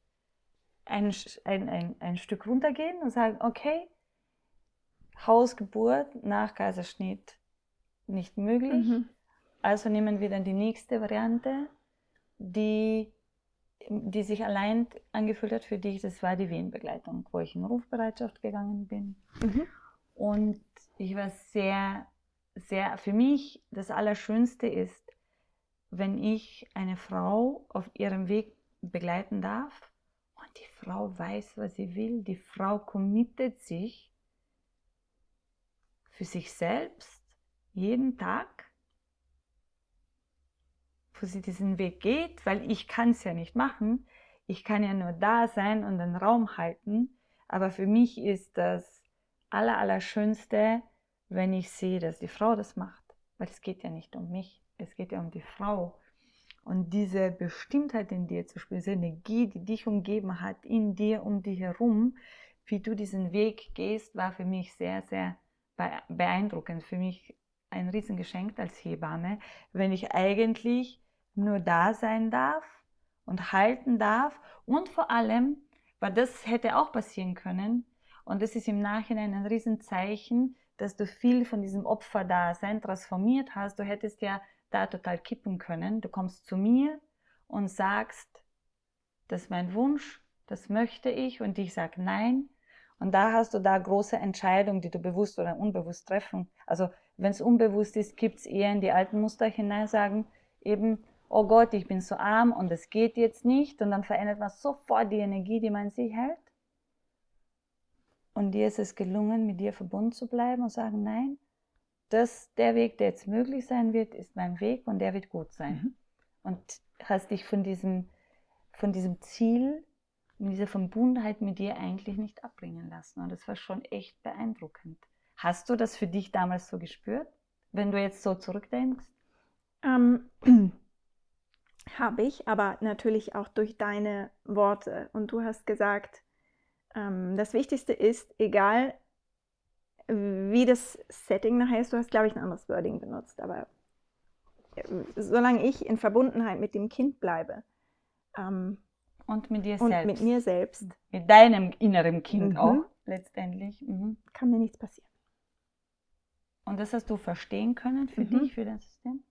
[SPEAKER 1] ein Stück runtergehen und sagen, okay, Hausgeburt nach Kaiserschnitt nicht möglich.
[SPEAKER 2] Mhm.
[SPEAKER 1] Also nehmen wir dann die nächste Variante, die sich allein angefühlt hat für dich. Das war die Wehenbegleitung, wo ich in Rufbereitschaft gegangen bin.
[SPEAKER 2] Mhm.
[SPEAKER 1] Und ich war für mich das Allerschönste ist, wenn ich eine Frau auf ihrem Weg begleiten darf und die Frau weiß, was sie will. Die Frau committet sich für sich selbst jeden Tag, wo sie diesen Weg geht, weil ich kann es ja nicht machen. Ich kann ja nur da sein und den Raum halten. Aber für mich ist das Allerschönste, wenn ich sehe, dass die Frau das macht. Weil es geht ja nicht um mich, es geht ja um die Frau. Und diese Bestimmtheit in dir zu spüren, diese Energie, die dich umgeben hat, in dir, um dich herum, wie du diesen Weg gehst, war für mich sehr, sehr beeindruckend. Für mich ein Riesengeschenk als Hebamme, wenn ich eigentlich nur da sein darf und halten darf. Und vor allem, weil das hätte auch passieren können, und das ist im Nachhinein ein Riesenzeichen, dass du viel von diesem Opferdasein transformiert hast. Du hättest ja da total kippen können. Du kommst zu mir und sagst, das ist mein Wunsch, das möchte ich, und ich sage nein. Und da hast du da große Entscheidungen, die du bewusst oder unbewusst treffen. Also wenn es unbewusst ist, gibt es eher in die alten Muster hinein, sagen eben, oh Gott, ich bin so arm und es geht jetzt nicht. Und dann verändert man sofort die Energie, die man in sich hält. Und dir ist es gelungen, mit dir verbunden zu bleiben und sagen, nein, der Weg, der jetzt möglich sein wird, ist mein Weg und der wird gut sein. Mhm. Und hast dich von diesem Ziel, mit dieser Verbundenheit mit dir eigentlich nicht abbringen lassen. Und das war schon echt beeindruckend. Hast du das für dich damals so gespürt, wenn du jetzt so zurückdenkst?
[SPEAKER 2] Habe ich, aber natürlich auch durch deine Worte. Und du hast gesagt, das Wichtigste ist, egal wie das Setting nachher ist, du hast, glaube ich, ein anderes Wording benutzt, aber solange ich in Verbundenheit mit dem Kind bleibe
[SPEAKER 1] und mit dir
[SPEAKER 2] und
[SPEAKER 1] selbst.
[SPEAKER 2] mit mir selbst.
[SPEAKER 1] Mit deinem inneren Kind auch letztendlich.
[SPEAKER 2] Kann mir nichts passieren.
[SPEAKER 1] Und das hast du verstehen können für dich, für dein System?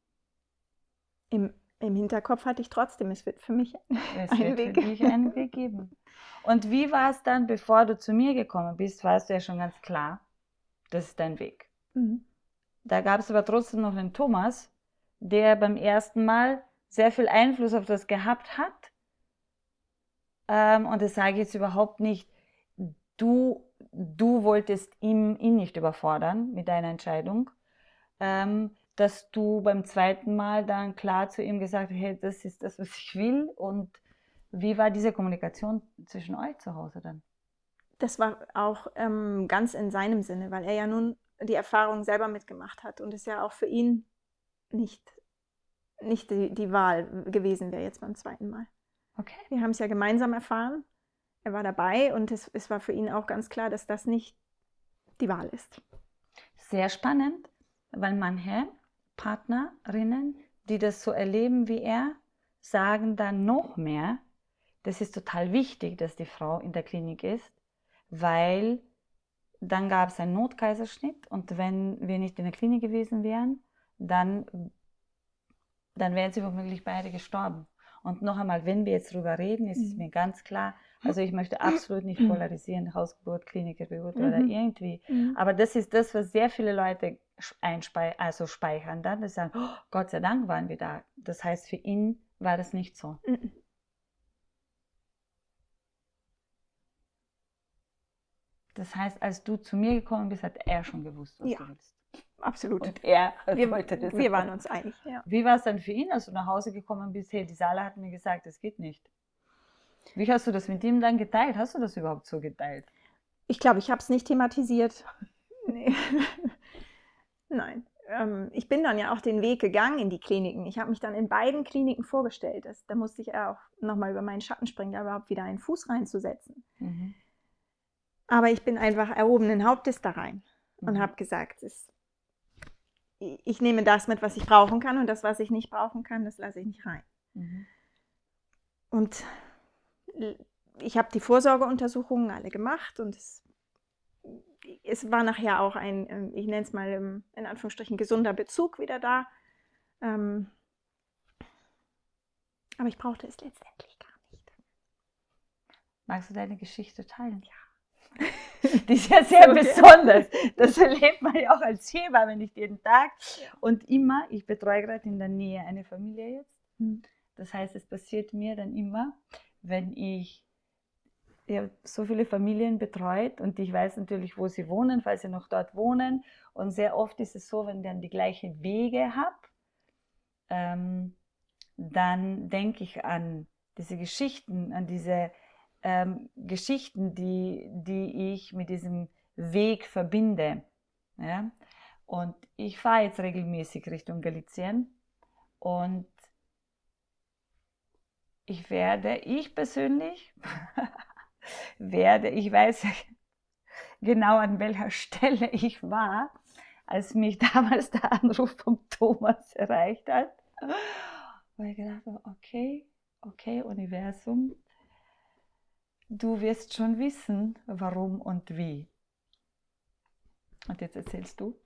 [SPEAKER 2] Im Hinterkopf hatte ich trotzdem, es wird für mich
[SPEAKER 1] einen Weg geben. Und wie war es dann, bevor du zu mir gekommen bist, warst du ja schon ganz klar, das ist dein Weg. Mhm. Da gab es aber trotzdem noch den Thomas, der beim ersten Mal sehr viel Einfluss auf das gehabt hat. Und das sage ich jetzt überhaupt nicht, du wolltest ihn nicht überfordern mit deiner Entscheidung, dass du beim zweiten Mal dann klar zu ihm gesagt hast, hey, das ist das, was ich will. Und wie war diese Kommunikation zwischen euch zu Hause dann?
[SPEAKER 2] Das war auch ganz in seinem Sinne, weil er ja nun die Erfahrung selber mitgemacht hat und es ja auch für ihn nicht die Wahl gewesen wäre jetzt beim zweiten Mal.
[SPEAKER 1] Okay.
[SPEAKER 2] Wir haben es ja gemeinsam erfahren. Er war dabei und es war für ihn auch ganz klar, dass das nicht die Wahl ist.
[SPEAKER 1] Sehr spannend, weil manche Partnerinnen, die das so erleben wie er, sagen dann noch mehr, das ist total wichtig, dass die Frau in der Klinik ist, weil dann gab es einen Notkaiserschnitt und wenn wir nicht in der Klinik gewesen wären, dann wären sie womöglich beide gestorben. Und noch einmal, wenn wir jetzt drüber reden, ist es mir ganz klar, also ich möchte absolut nicht polarisieren, Hausgeburt, Klinikergeburt oder irgendwie. Aber das ist das, was sehr viele Leute speichern dann, dass sie sagen, oh, Gott sei Dank waren wir da. Das heißt, für ihn war das nicht so. Das heißt, als du zu mir gekommen bist, hat er schon gewusst, was du willst.
[SPEAKER 2] absolut.
[SPEAKER 1] Und er
[SPEAKER 2] Wir,
[SPEAKER 1] wollte das.
[SPEAKER 2] wir waren uns einig. Ja.
[SPEAKER 1] Wie war es dann für ihn, als du nach Hause gekommen bist? Hey, die Sarah hat mir gesagt, das geht nicht. Wie hast du das mit ihm dann geteilt? Hast du das überhaupt so geteilt?
[SPEAKER 2] Ich glaube, ich habe es nicht thematisiert. Nee. Nein. Ich bin dann ja auch den Weg gegangen in die Kliniken. Ich habe mich dann in beiden Kliniken vorgestellt. Da musste ich auch nochmal über meinen Schatten springen, da überhaupt wieder einen Fuß reinzusetzen. Mhm. Aber ich bin einfach erhobenen Hauptes da rein und habe gesagt, ich nehme das mit, was ich brauchen kann, und das, was ich nicht brauchen kann, das lasse ich nicht rein. Mhm. Und ich habe die Vorsorgeuntersuchungen alle gemacht, und es war nachher auch ein, ich nenne es mal in Anführungsstrichen, gesunder Bezug wieder da. Aber ich brauchte es letztendlich gar nicht.
[SPEAKER 1] Magst du deine Geschichte teilen? Ja. Die ist ja sehr besonders. Das erlebt man ja auch als Hebamme nicht jeden Tag. Und immer, ich betreue gerade in der Nähe eine Familie jetzt. Das heißt, es passiert mir dann immer, wenn ich so viele Familien betreut, und ich weiß natürlich, wo sie wohnen, falls sie noch dort wohnen. Und sehr oft ist es so, wenn ich dann die gleichen Wege habe, dann denke ich an diese Geschichten, die ich mit diesem Weg verbinde. Ja? Und ich fahre jetzt regelmäßig Richtung Galizien, und ich persönlich ich weiß genau, an welcher Stelle ich war, als mich damals der Anruf vom Thomas erreicht hat. Weil ich gedacht habe, okay, Universum, du wirst schon wissen, warum und wie. Und jetzt erzählst du.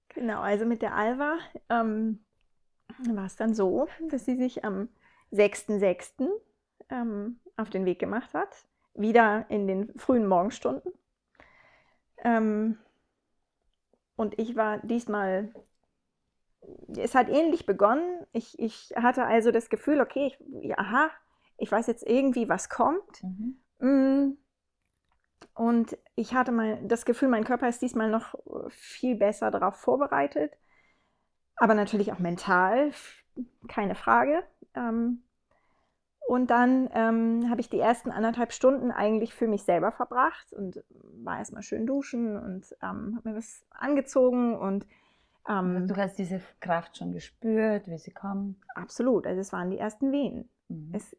[SPEAKER 2] Genau, also mit der Alva war es dann so, dass sie sich am 6.6. Auf den Weg gemacht hat, wieder in den frühen Morgenstunden. Und ich war diesmal, es hat ähnlich begonnen. Ich hatte also das Gefühl, okay, ich weiß jetzt irgendwie, was kommt. Und ich hatte das Gefühl, mein Körper ist diesmal noch viel besser darauf vorbereitet. Aber natürlich auch mental, keine Frage. Und dann habe ich die ersten 1,5 Stunden eigentlich für mich selber verbracht und war erstmal schön duschen und habe mir was angezogen. Und
[SPEAKER 1] du hast diese Kraft schon gespürt, wie sie kam?
[SPEAKER 2] Absolut, also es waren die ersten Wehen.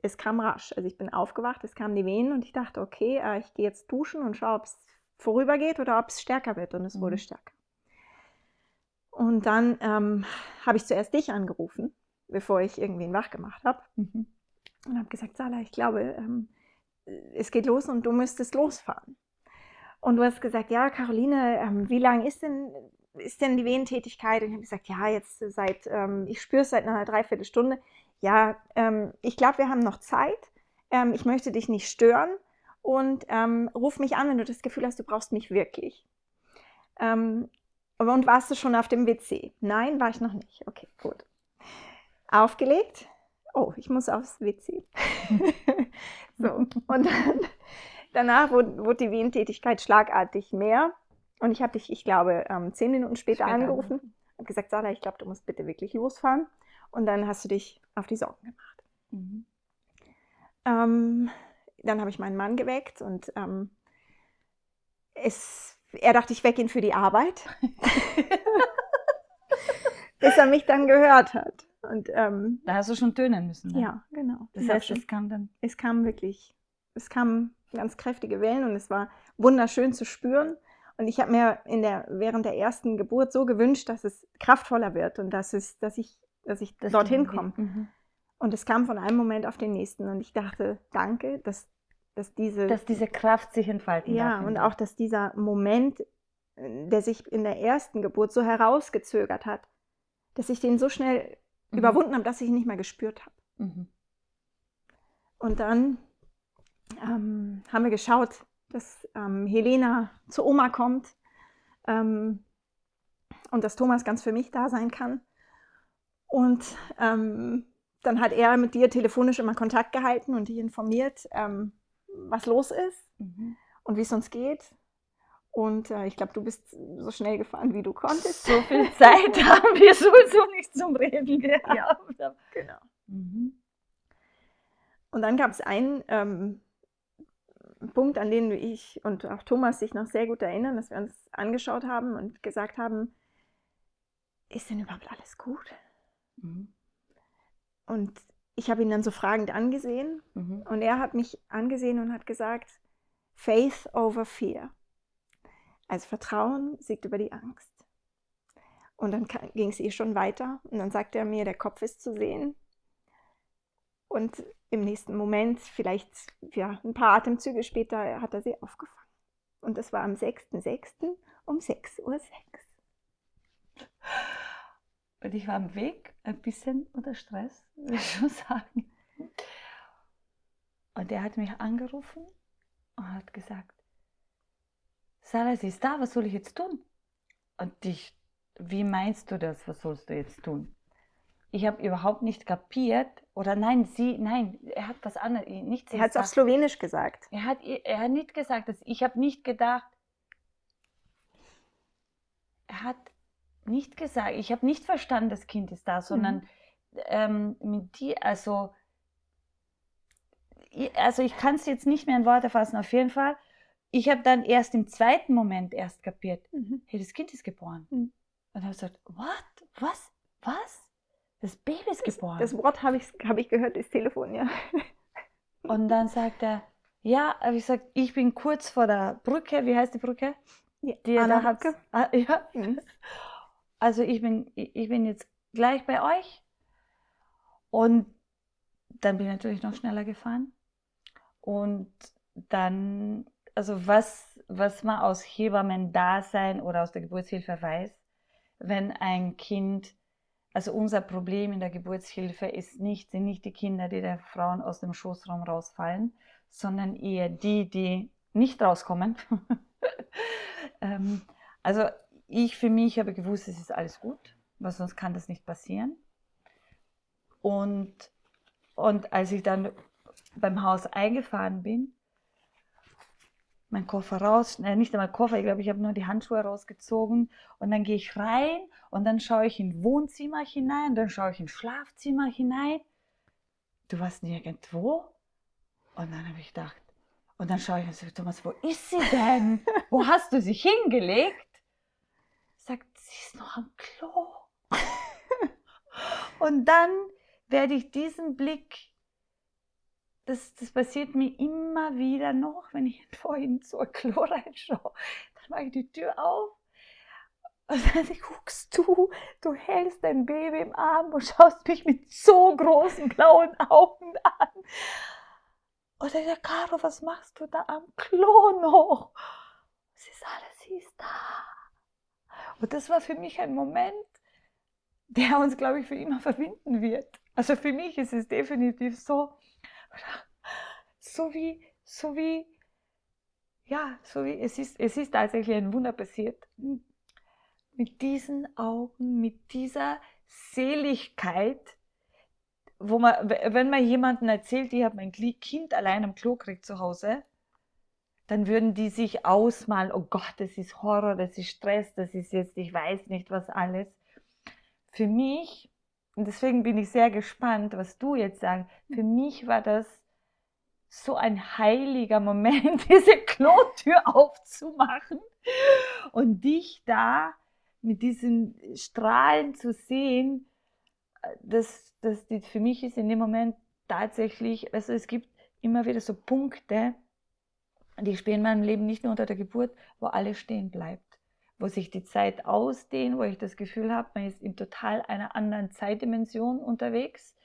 [SPEAKER 2] Es kam rasch. Also ich bin aufgewacht, es kamen die Wehen, und ich dachte, okay, ich gehe jetzt duschen und schaue, ob es vorübergeht oder ob es stärker wird. Und es wurde stärker. Und dann habe ich zuerst dich angerufen, bevor ich irgendwen wach gemacht habe. Und habe gesagt, Sarah, ich glaube, es geht los und du müsstest losfahren. Und du hast gesagt, ja, Caroline, wie lang ist denn die Wehentätigkeit? Und ich habe gesagt, ja, jetzt ich spüre es seit einer Dreiviertelstunde. Ja, ich glaube, wir haben noch Zeit. Ich möchte dich nicht stören, und ruf mich an, wenn du das Gefühl hast, du brauchst mich wirklich. Und warst du schon auf dem WC? Nein, war ich noch nicht. Okay, gut. Aufgelegt. Oh, ich muss aufs WC. So, und danach wurde die Wehentätigkeit schlagartig mehr. Und ich habe dich, ich glaube, 10 Minuten später angerufen. Habe gesagt, Sarah, ich glaube, du musst bitte wirklich losfahren. Und dann hast du dich auf die Sorgen gemacht. Dann habe ich meinen Mann geweckt, und er dachte, ich wecke ihn für die Arbeit. Bis er mich dann gehört hat. Und,
[SPEAKER 1] da hast du schon tönen müssen, ne?
[SPEAKER 2] Ja, genau.
[SPEAKER 1] Das heißt, es kam dann?
[SPEAKER 2] Es kamen ganz kräftige Wellen, und es war wunderschön zu spüren. Und ich habe mir während der ersten Geburt so gewünscht, dass es kraftvoller wird und dass ich dorthin komme. Und es kam von einem Moment auf den nächsten. Und ich dachte, danke, dass
[SPEAKER 1] diese Kraft sich entfalten darf.
[SPEAKER 2] Ja, und auch, dass dieser Moment, der sich in der ersten Geburt so herausgezögert hat, dass ich den so schnell überwunden habe, dass ich ihn nicht mehr gespürt habe. Und dann haben wir geschaut, dass Helena zu Oma kommt und dass Thomas ganz für mich da sein kann. Und dann hat er mit dir telefonisch immer Kontakt gehalten und dich informiert, was los ist und wie es uns geht. Und ich glaube, du bist so schnell gefahren, wie du konntest.
[SPEAKER 1] So viel Zeit haben wir sowieso nicht zum Reden gehabt.
[SPEAKER 2] Ja, genau.
[SPEAKER 1] Mhm.
[SPEAKER 2] Und dann gab es einen Punkt, an den ich und auch Thomas sich noch sehr gut erinnern, dass wir uns angeschaut haben und gesagt haben, ist denn überhaupt alles gut?
[SPEAKER 1] Mhm.
[SPEAKER 2] Und ich habe ihn dann so fragend angesehen und er hat mich angesehen und hat gesagt, Faith over Fear. Also Vertrauen siegt über die Angst. Und dann ging es schon weiter und dann sagte er mir, der Kopf ist zu sehen. Und im nächsten Moment, vielleicht ein paar Atemzüge später, hat er sie aufgefangen. Und das war am 6.6. um 6:06 Uhr.
[SPEAKER 1] Und ich war am Weg, ein bisschen unter Stress, würde ich schon sagen. Und er hat mich angerufen und hat gesagt, Sarah, sie ist da, was soll ich jetzt tun? Und wie meinst du das, was sollst du jetzt tun? Ich habe überhaupt nicht kapiert, oder nein, er hat was anderes.
[SPEAKER 2] Er hat es auf Slowenisch gesagt.
[SPEAKER 1] Er hat nicht gesagt, ich habe nicht gedacht, er hat nicht gesagt, ich habe nicht verstanden, das Kind ist da, sondern mit dir, also ich kann es jetzt nicht mehr in Worte fassen, auf jeden Fall. Ich habe dann erst im zweiten Moment erst kapiert, hey, das Kind ist geboren. Und habe gesagt, what? Was? Das Baby ist geboren.
[SPEAKER 2] Das Wort habe ich gehört, das Telefon, ja.
[SPEAKER 1] Und dann sagt er, ja, habe ich gesagt, ich bin kurz vor der Brücke, wie heißt die Brücke?
[SPEAKER 2] Ja,
[SPEAKER 1] Die ihr da habt.
[SPEAKER 2] Ja.
[SPEAKER 1] Also ich bin jetzt gleich bei euch. Und dann bin ich natürlich noch schneller gefahren. Und dann, also was man aus Hebammen-Dasein oder aus der Geburtshilfe weiß, wenn ein Kind, also unser Problem in der Geburtshilfe sind nicht die Kinder, die der Frauen aus dem Schoßraum rausfallen, sondern eher die nicht rauskommen. Also ich für mich habe gewusst, es ist alles gut, weil sonst kann das nicht passieren. Und als ich dann beim Haus eingefahren bin, mein Koffer raus, nicht einmal Koffer, ich glaube, ich habe nur die Handschuhe rausgezogen und dann gehe ich rein und dann schaue ich in Wohnzimmer hinein, dann schaue ich in Schlafzimmer hinein. Du warst nirgendwo? Und dann habe ich gedacht, und dann schaue ich und sage, Thomas, wo ist sie denn? Wo hast du sie hingelegt? Sagt, sie ist noch am Klo. Und dann werde ich diesen Blick, das passiert mir immer wieder noch, wenn ich vorhin zur Klo reinschaue. Dann mache ich die Tür auf und dann guckst du hältst dein Baby im Arm und schaust mich mit so großen blauen Augen an. Und dann sagt Caro, was machst du da am Klo noch? Sie ist da. Und das war für mich ein Moment, der uns, glaube ich, für immer verbinden wird. Also für mich ist es definitiv so wie es ist tatsächlich ein Wunder passiert. Mit diesen Augen, mit dieser Seligkeit, wenn man jemandem erzählt, ich habe mein Kind allein am Klo gekriegt zu Hause, dann würden die sich ausmalen, oh Gott, das ist Horror, das ist Stress, das ist jetzt, ich weiß nicht was alles. Für mich, und deswegen bin ich sehr gespannt, was du jetzt sagst, für mich war das so ein heiliger Moment, diese Klotür aufzumachen und dich da mit diesen Strahlen zu sehen, für mich ist in dem Moment tatsächlich, also es gibt immer wieder so Punkte, die spielen in meinem Leben nicht nur unter der Geburt, wo alles stehen bleibt, wo sich die Zeit ausdehnt, wo ich das Gefühl habe, man ist in total einer anderen Zeitdimension unterwegs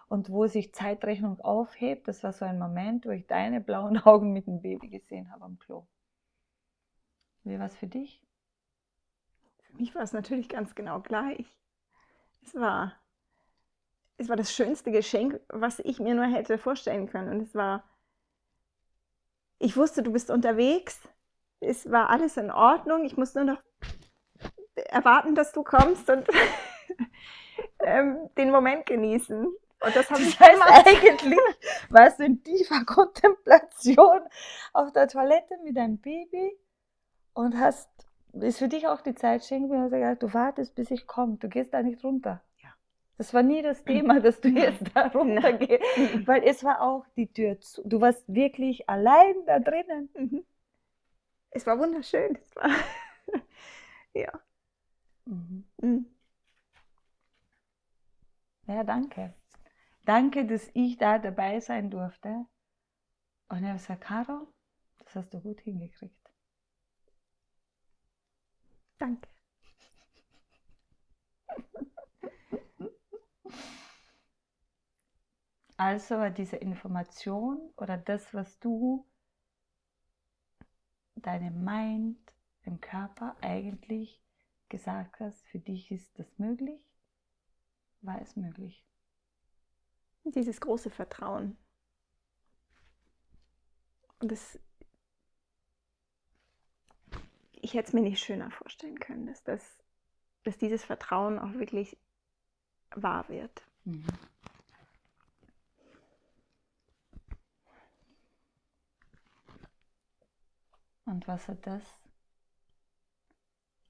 [SPEAKER 1] und wo sich Zeitrechnung aufhebt. Das war so ein Moment, wo ich deine blauen Augen mit dem Baby gesehen habe am Klo. Wie war es für dich?
[SPEAKER 2] Für mich war es natürlich ganz genau gleich. Es war das schönste Geschenk, was ich mir nur hätte vorstellen können. Und ich wusste, du bist unterwegs. Es war alles in Ordnung. Ich muss nur noch erwarten, dass du kommst und den Moment genießen. Und das habe ich
[SPEAKER 1] eigentlich, warst du in tiefer Kontemplation auf der Toilette mit deinem Baby
[SPEAKER 3] und ist für dich auch die Zeit stehen geblieben und hast gesagt, du wartest, bis ich komme, du gehst da nicht runter.
[SPEAKER 2] Ja.
[SPEAKER 3] Das war nie das Thema, dass du jetzt da runtergehst, weil es war auch die Tür zu. Du warst wirklich allein da drinnen.
[SPEAKER 2] Mhm. Es war wunderschön. Es war ja.
[SPEAKER 3] Mhm.
[SPEAKER 2] Mhm.
[SPEAKER 3] Ja, danke. Danke, dass ich da dabei sein durfte. Und er hat gesagt, Caro, das hast du gut hingekriegt.
[SPEAKER 2] Danke.
[SPEAKER 3] Also war diese Information oder das, was du deinem Mind, dem Körper eigentlich gesagt hast, für dich ist das möglich, war es möglich.
[SPEAKER 2] Dieses große Vertrauen. Und ich hätte es mir nicht schöner vorstellen können, dass dieses Vertrauen auch wirklich wahr wird.
[SPEAKER 3] Mhm. Und was hat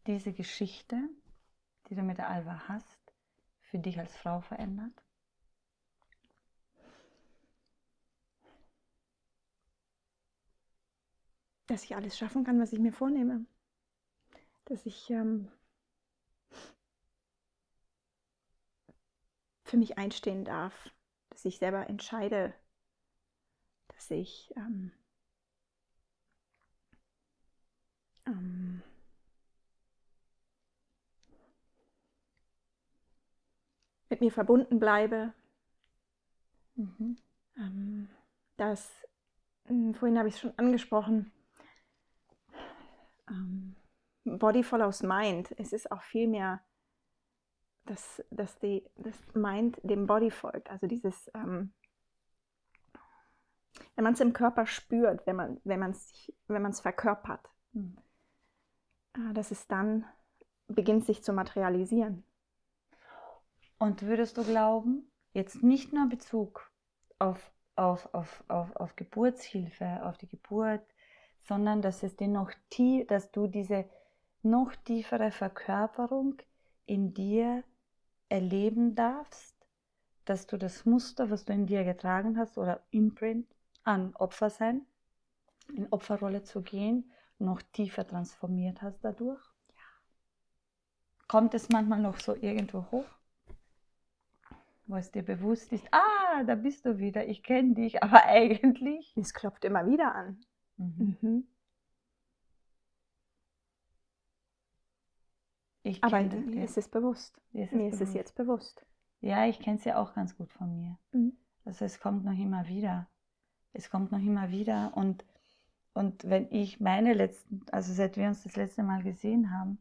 [SPEAKER 3] diese Geschichte, die du mit der Alva hast, für dich als Frau verändert?
[SPEAKER 2] Dass ich alles schaffen kann, was ich mir vornehme. Dass ich für mich einstehen darf. Dass ich selber entscheide. Dass ich mit mir verbunden bleibe.
[SPEAKER 3] Mhm.
[SPEAKER 2] Vorhin habe ich es schon angesprochen, Body follows Mind. Es ist auch viel mehr, dass das Mind dem Body folgt. Also dieses, wenn man es im Körper spürt, wenn man es verkörpert, dass es dann beginnt sich zu materialisieren.
[SPEAKER 3] Und würdest du glauben, jetzt nicht nur Bezug auf Geburtshilfe, auf die Geburt, sondern dass dass du diese noch tiefere Verkörperung in dir erleben darfst, dass du das Muster, was du in dir getragen hast, oder Imprint an Opfer sein, in Opferrolle zu gehen, noch tiefer transformiert hast dadurch? Ja. Kommt es manchmal noch so irgendwo hoch, wo es dir bewusst ist, da bist du wieder, ich kenne dich, aber eigentlich...
[SPEAKER 2] Es klopft immer wieder an. Aber mir ist es bewusst. Mir ist es jetzt bewusst.
[SPEAKER 3] Ja, ich kenne es ja auch ganz gut von mir. Also es kommt noch immer wieder. Es kommt noch immer wieder. Und wenn ich also seit wir uns das letzte Mal gesehen haben,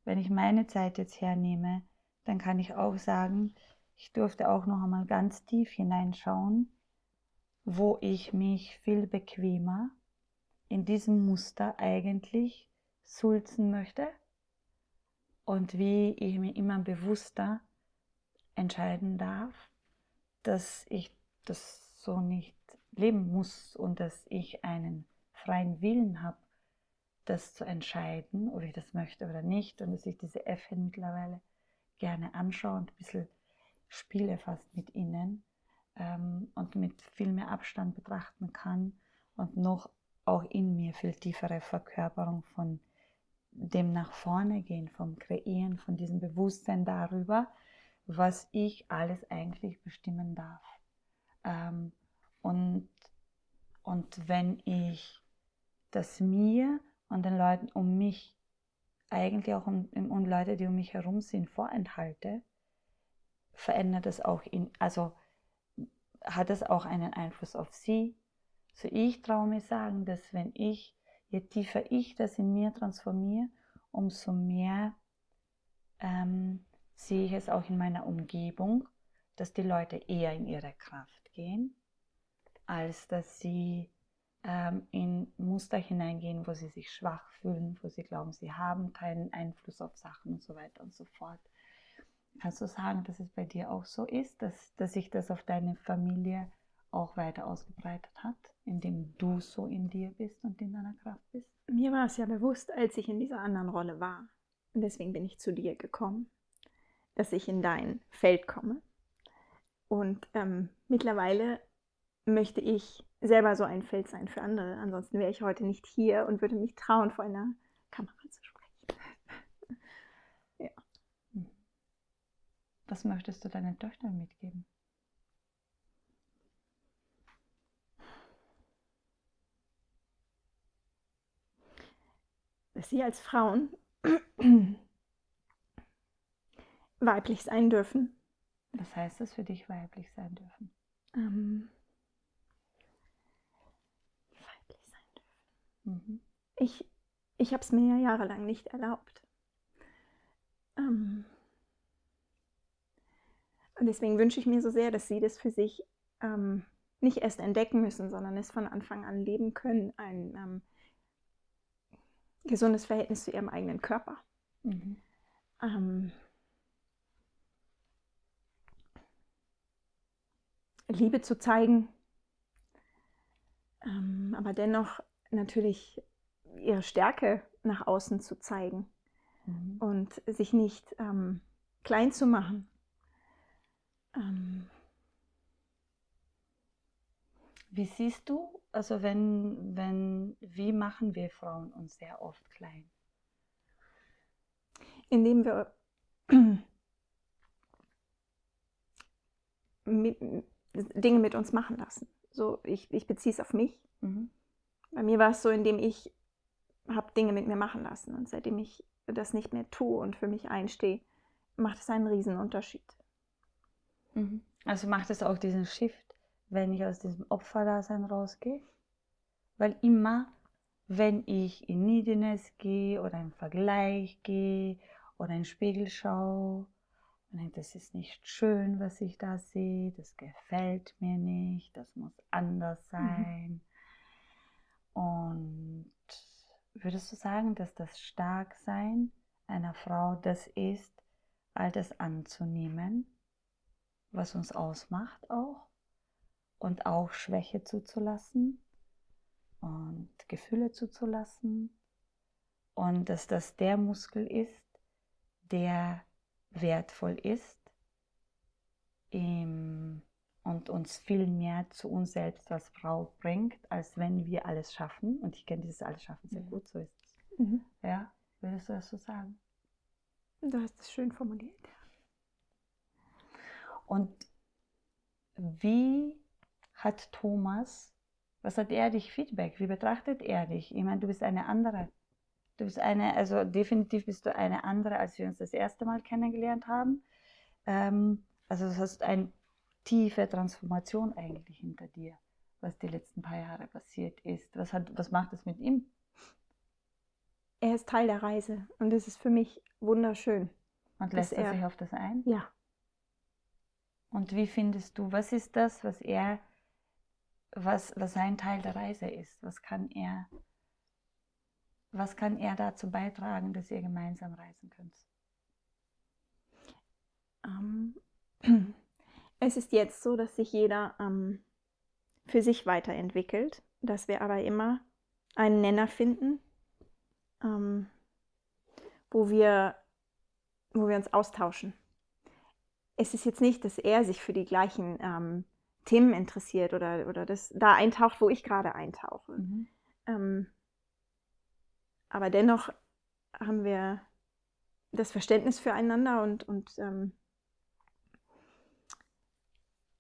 [SPEAKER 3] wenn ich meine Zeit jetzt hernehme, dann kann ich auch sagen, ich durfte auch noch einmal ganz tief hineinschauen, wo ich mich viel bequemer in diesem Muster eigentlich sulzen möchte und wie ich mir immer bewusster entscheiden darf, dass ich das so nicht leben muss und dass ich einen freien Willen habe, das zu entscheiden, ob ich das möchte oder nicht, und dass ich diese Äffchen mittlerweile gerne anschaue und ein bisschen spiele fast mit ihnen und mit viel mehr Abstand betrachten kann und noch auch in mir viel tiefere Verkörperung von dem nach vorne gehen, vom Kreieren, von diesem Bewusstsein darüber, was ich alles eigentlich bestimmen darf. Und wenn ich das mir und den Leuten um mich, eigentlich auch und Leute, die um mich herum sind, vorenthalte, verändert es auch hat es auch einen Einfluss auf sie. So, ich traue mir sagen, dass je tiefer ich das in mir transformiere, umso mehr sehe ich es auch in meiner Umgebung, dass die Leute eher in ihre Kraft gehen, als dass sie in Muster hineingehen, wo sie sich schwach fühlen, wo sie glauben, sie haben keinen Einfluss auf Sachen und so weiter und so fort. Kannst du sagen, dass es bei dir auch so ist, dass sich das auf deine Familie auch weiter ausgebreitet hat, indem du so in dir bist und in deiner Kraft bist?
[SPEAKER 2] Mir war es ja bewusst, als ich in dieser anderen Rolle war. Und deswegen bin ich zu dir gekommen, dass ich in dein Feld komme. Und mittlerweile möchte ich selber so ein Feld sein für andere. Ansonsten wäre ich heute nicht hier und würde mich trauen, vor einer Kamera zu sprechen. Ja.
[SPEAKER 3] Was möchtest du deinen Töchtern mitgeben?
[SPEAKER 2] Dass sie als Frauen weiblich sein dürfen.
[SPEAKER 3] Was heißt es für dich, weiblich sein dürfen?
[SPEAKER 2] Weiblich sein dürfen. Ich habe es mir ja jahrelang nicht erlaubt. Und deswegen wünsche ich mir so sehr, dass sie das für sich nicht erst entdecken müssen, sondern es von Anfang an leben können. Ein gesundes Verhältnis zu ihrem eigenen Körper. Liebe zu zeigen, aber dennoch natürlich ihre Stärke nach außen zu zeigen und sich nicht klein zu machen.
[SPEAKER 3] Wie siehst du, also wie machen wir Frauen uns sehr oft klein?
[SPEAKER 2] Indem wir Dinge mit uns machen lassen. So, ich beziehe es auf mich. Bei mir war es so, indem ich habe Dinge mit mir machen lassen. Und seitdem ich das nicht mehr tue und für mich einstehe, macht es einen riesen Unterschied.
[SPEAKER 3] Also macht es auch diesen Shift, wenn ich aus diesem Opferdasein rausgehe? Weil immer, wenn ich in Neediness gehe oder im Vergleich gehe oder in den Spiegel schaue, und denke, das ist nicht schön, was ich da sehe, das gefällt mir nicht, das muss anders sein. Und würdest du sagen, dass das Starksein einer Frau das ist, all das anzunehmen, was uns ausmacht auch, und auch Schwäche zuzulassen und Gefühle zuzulassen, und dass das der Muskel ist, der wertvoll ist und uns viel mehr zu uns selbst als Frau bringt, als wenn wir alles schaffen. Und ich kenne dieses alles schaffen sehr gut, so ist es. Ja, würdest du das so sagen?
[SPEAKER 2] Du hast es schön formuliert.
[SPEAKER 3] Und wie hat Thomas, was hat er dich Feedback? Wie betrachtet er dich? Ich meine, du bist eine andere. Du bist also definitiv bist du eine andere, als wir uns das erste Mal kennengelernt haben. Also du hast eine tiefe Transformation eigentlich hinter dir, was die letzten paar Jahre passiert ist. Was macht es mit ihm?
[SPEAKER 2] Er ist Teil der Reise und es ist für mich wunderschön.
[SPEAKER 3] Und lässt er sich auf das ein?
[SPEAKER 2] Ja.
[SPEAKER 3] Und wie findest du, was ist das, was sein Teil der Reise ist? Was kann er dazu beitragen, dass ihr gemeinsam reisen könnt?
[SPEAKER 2] Es ist jetzt so, dass sich jeder für sich weiterentwickelt, dass wir aber immer einen Nenner finden, wo wir uns austauschen. Es ist jetzt nicht, dass er sich für die gleichen Themen interessiert oder das da eintaucht, wo ich gerade eintauche. Aber dennoch haben wir das Verständnis füreinander und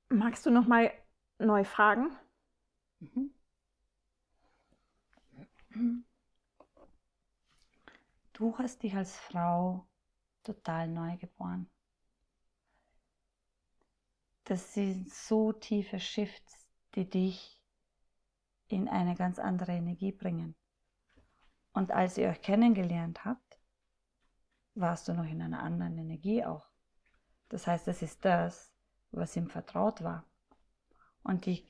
[SPEAKER 2] magst du noch mal neu fragen?
[SPEAKER 3] Du hast dich als Frau total neu geboren. Das sind so tiefe Shifts, die dich in eine ganz andere Energie bringen. Und als ihr euch kennengelernt habt, warst du noch in einer anderen Energie auch. Das heißt, das ist das, was ihm vertraut war. Und ich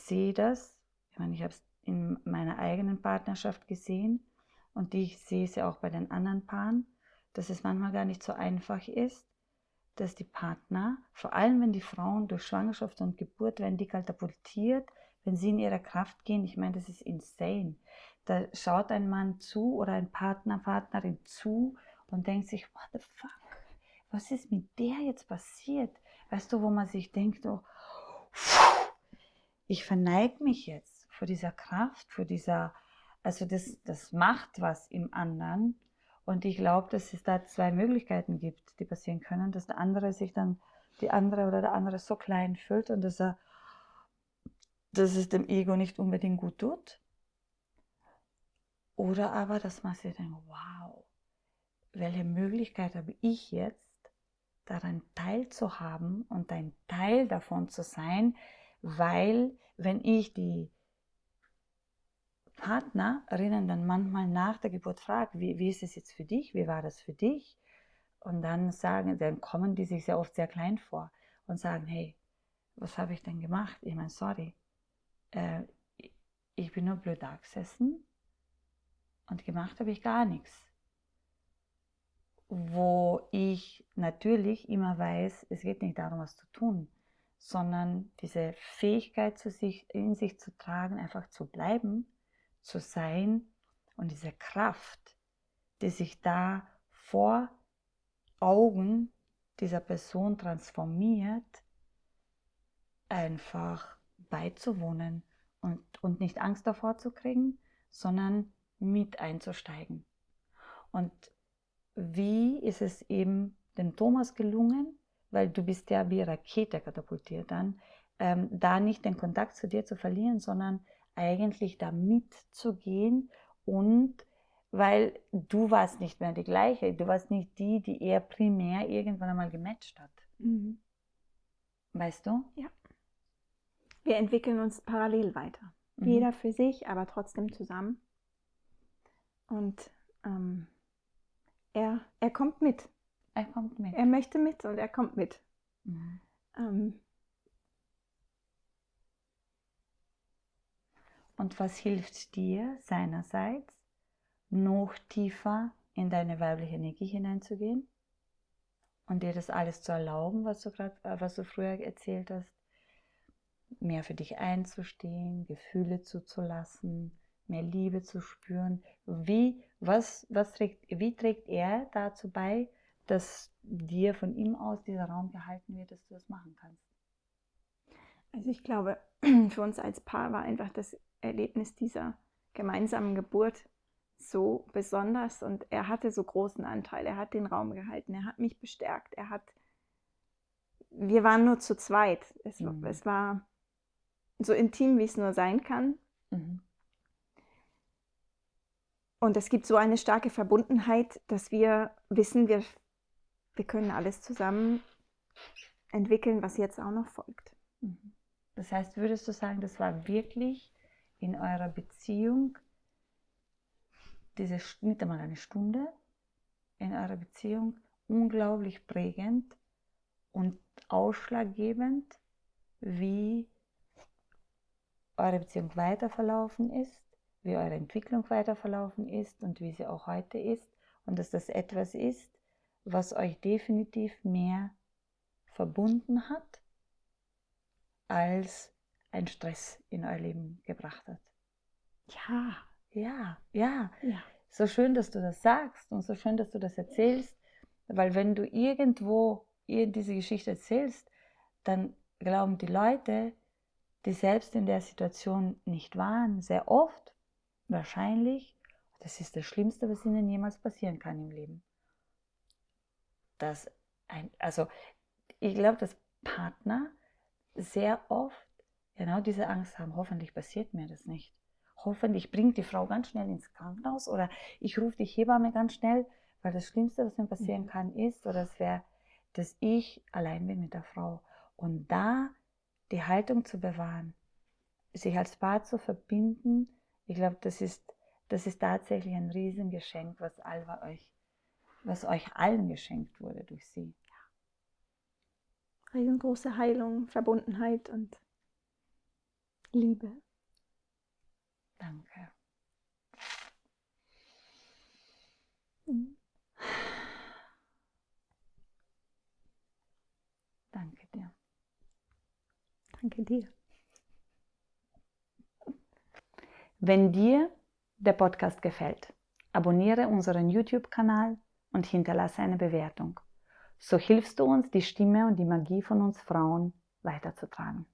[SPEAKER 3] sehe das, ich meine, ich habe es in meiner eigenen Partnerschaft gesehen und ich sehe es ja auch bei den anderen Paaren, dass es manchmal gar nicht so einfach ist, dass die Partner, vor allem wenn die Frauen durch Schwangerschaft und Geburt werden die katapultiert, wenn sie in ihre Kraft gehen, ich meine, das ist insane. Da schaut ein Mann zu oder ein Partner, Partnerin zu und denkt sich, what the fuck, was ist mit der jetzt passiert? Weißt du, wo man sich denkt, oh, ich verneige mich jetzt vor dieser Kraft, vor dieser, also das macht was im anderen. Und ich glaube, dass es da zwei Möglichkeiten gibt, die passieren können, dass der andere sich dann, die andere oder der andere so klein fühlt und dass es dem Ego nicht unbedingt gut tut. Oder aber, dass man sich denkt, wow, welche Möglichkeit habe ich jetzt, daran teilzuhaben und ein Teil davon zu sein, weil wenn ich die Partnerinnen dann manchmal nach der Geburt frage, wie ist es jetzt für dich, wie war das für dich? Und dann kommen die sich sehr oft sehr klein vor und sagen, hey, was habe ich denn gemacht? Ich meine, sorry, ich bin nur blöd da gesessen und gemacht habe ich gar nichts. Wo ich natürlich immer weiß, es geht nicht darum, was zu tun, sondern diese Fähigkeit in sich zu tragen, einfach zu bleiben, zu sein und diese Kraft, die sich da vor Augen dieser Person transformiert, einfach beizuwohnen und nicht Angst davor zu kriegen, sondern mit einzusteigen. Und wie ist es eben dem Thomas gelungen, weil du bist ja wie Rakete katapultiert dann, da nicht den Kontakt zu dir zu verlieren, sondern eigentlich da mitzugehen und weil du warst nicht mehr die gleiche, du warst nicht die er primär irgendwann einmal gematcht hat.
[SPEAKER 2] Mhm.
[SPEAKER 3] Weißt du?
[SPEAKER 2] Ja. Wir entwickeln uns parallel weiter. Jeder für sich, aber trotzdem zusammen. Und er kommt mit.
[SPEAKER 3] Er kommt mit.
[SPEAKER 2] Er möchte mit und er kommt mit.
[SPEAKER 3] Und was hilft dir seinerseits, noch tiefer in deine weibliche Energie hineinzugehen und dir das alles zu erlauben, was du früher erzählt hast, mehr für dich einzustehen, Gefühle zuzulassen, mehr Liebe zu spüren. Wie trägt er dazu bei, dass dir von ihm aus dieser Raum gehalten wird, dass du das machen kannst?
[SPEAKER 2] Also ich glaube, für uns als Paar war einfach das Erlebnis dieser gemeinsamen Geburt so besonders und er hatte so großen Anteil. Er hat den Raum gehalten, er hat mich bestärkt, wir waren nur zu zweit. Es war so intim, wie es nur sein kann. Und es gibt so eine starke Verbundenheit, dass wir wissen, wir können alles zusammen entwickeln, was jetzt auch noch folgt.
[SPEAKER 3] Das heißt, würdest du sagen, das war wirklich in eurer Beziehung nicht einmal eine Stunde in eurer Beziehung unglaublich prägend und ausschlaggebend, wie eure Beziehung weiterverlaufen ist, wie eure Entwicklung weiterverlaufen ist und wie sie auch heute ist und dass das etwas ist, was euch definitiv mehr verbunden hat, als ein Stress in euer Leben gebracht hat. Ja. So schön, dass du das sagst und so schön, dass du das erzählst, weil wenn du irgendwo diese Geschichte erzählst, dann glauben die Leute, die selbst in der Situation nicht waren, sehr oft, wahrscheinlich, das ist das Schlimmste, was ihnen jemals passieren kann im Leben. Ich glaube, dass Partner sehr oft genau diese Angst haben, hoffentlich passiert mir das nicht. Hoffentlich bringt die Frau ganz schnell ins Krankenhaus oder ich rufe die Hebamme ganz schnell, weil das Schlimmste, was mir passieren kann, ist, oder es wäre, dass ich allein bin mit der Frau. Und da die Haltung zu bewahren, sich als Paar zu verbinden, ich glaube, das ist tatsächlich ein Riesengeschenk, was euch allen geschenkt wurde durch sie.
[SPEAKER 2] Riesengroße Heilung, Verbundenheit und Liebe.
[SPEAKER 3] Danke.
[SPEAKER 2] Danke dir.
[SPEAKER 1] Wenn dir der Podcast gefällt, abonniere unseren YouTube-Kanal und hinterlasse eine Bewertung. So hilfst du uns, die Stimme und die Magie von uns Frauen weiterzutragen.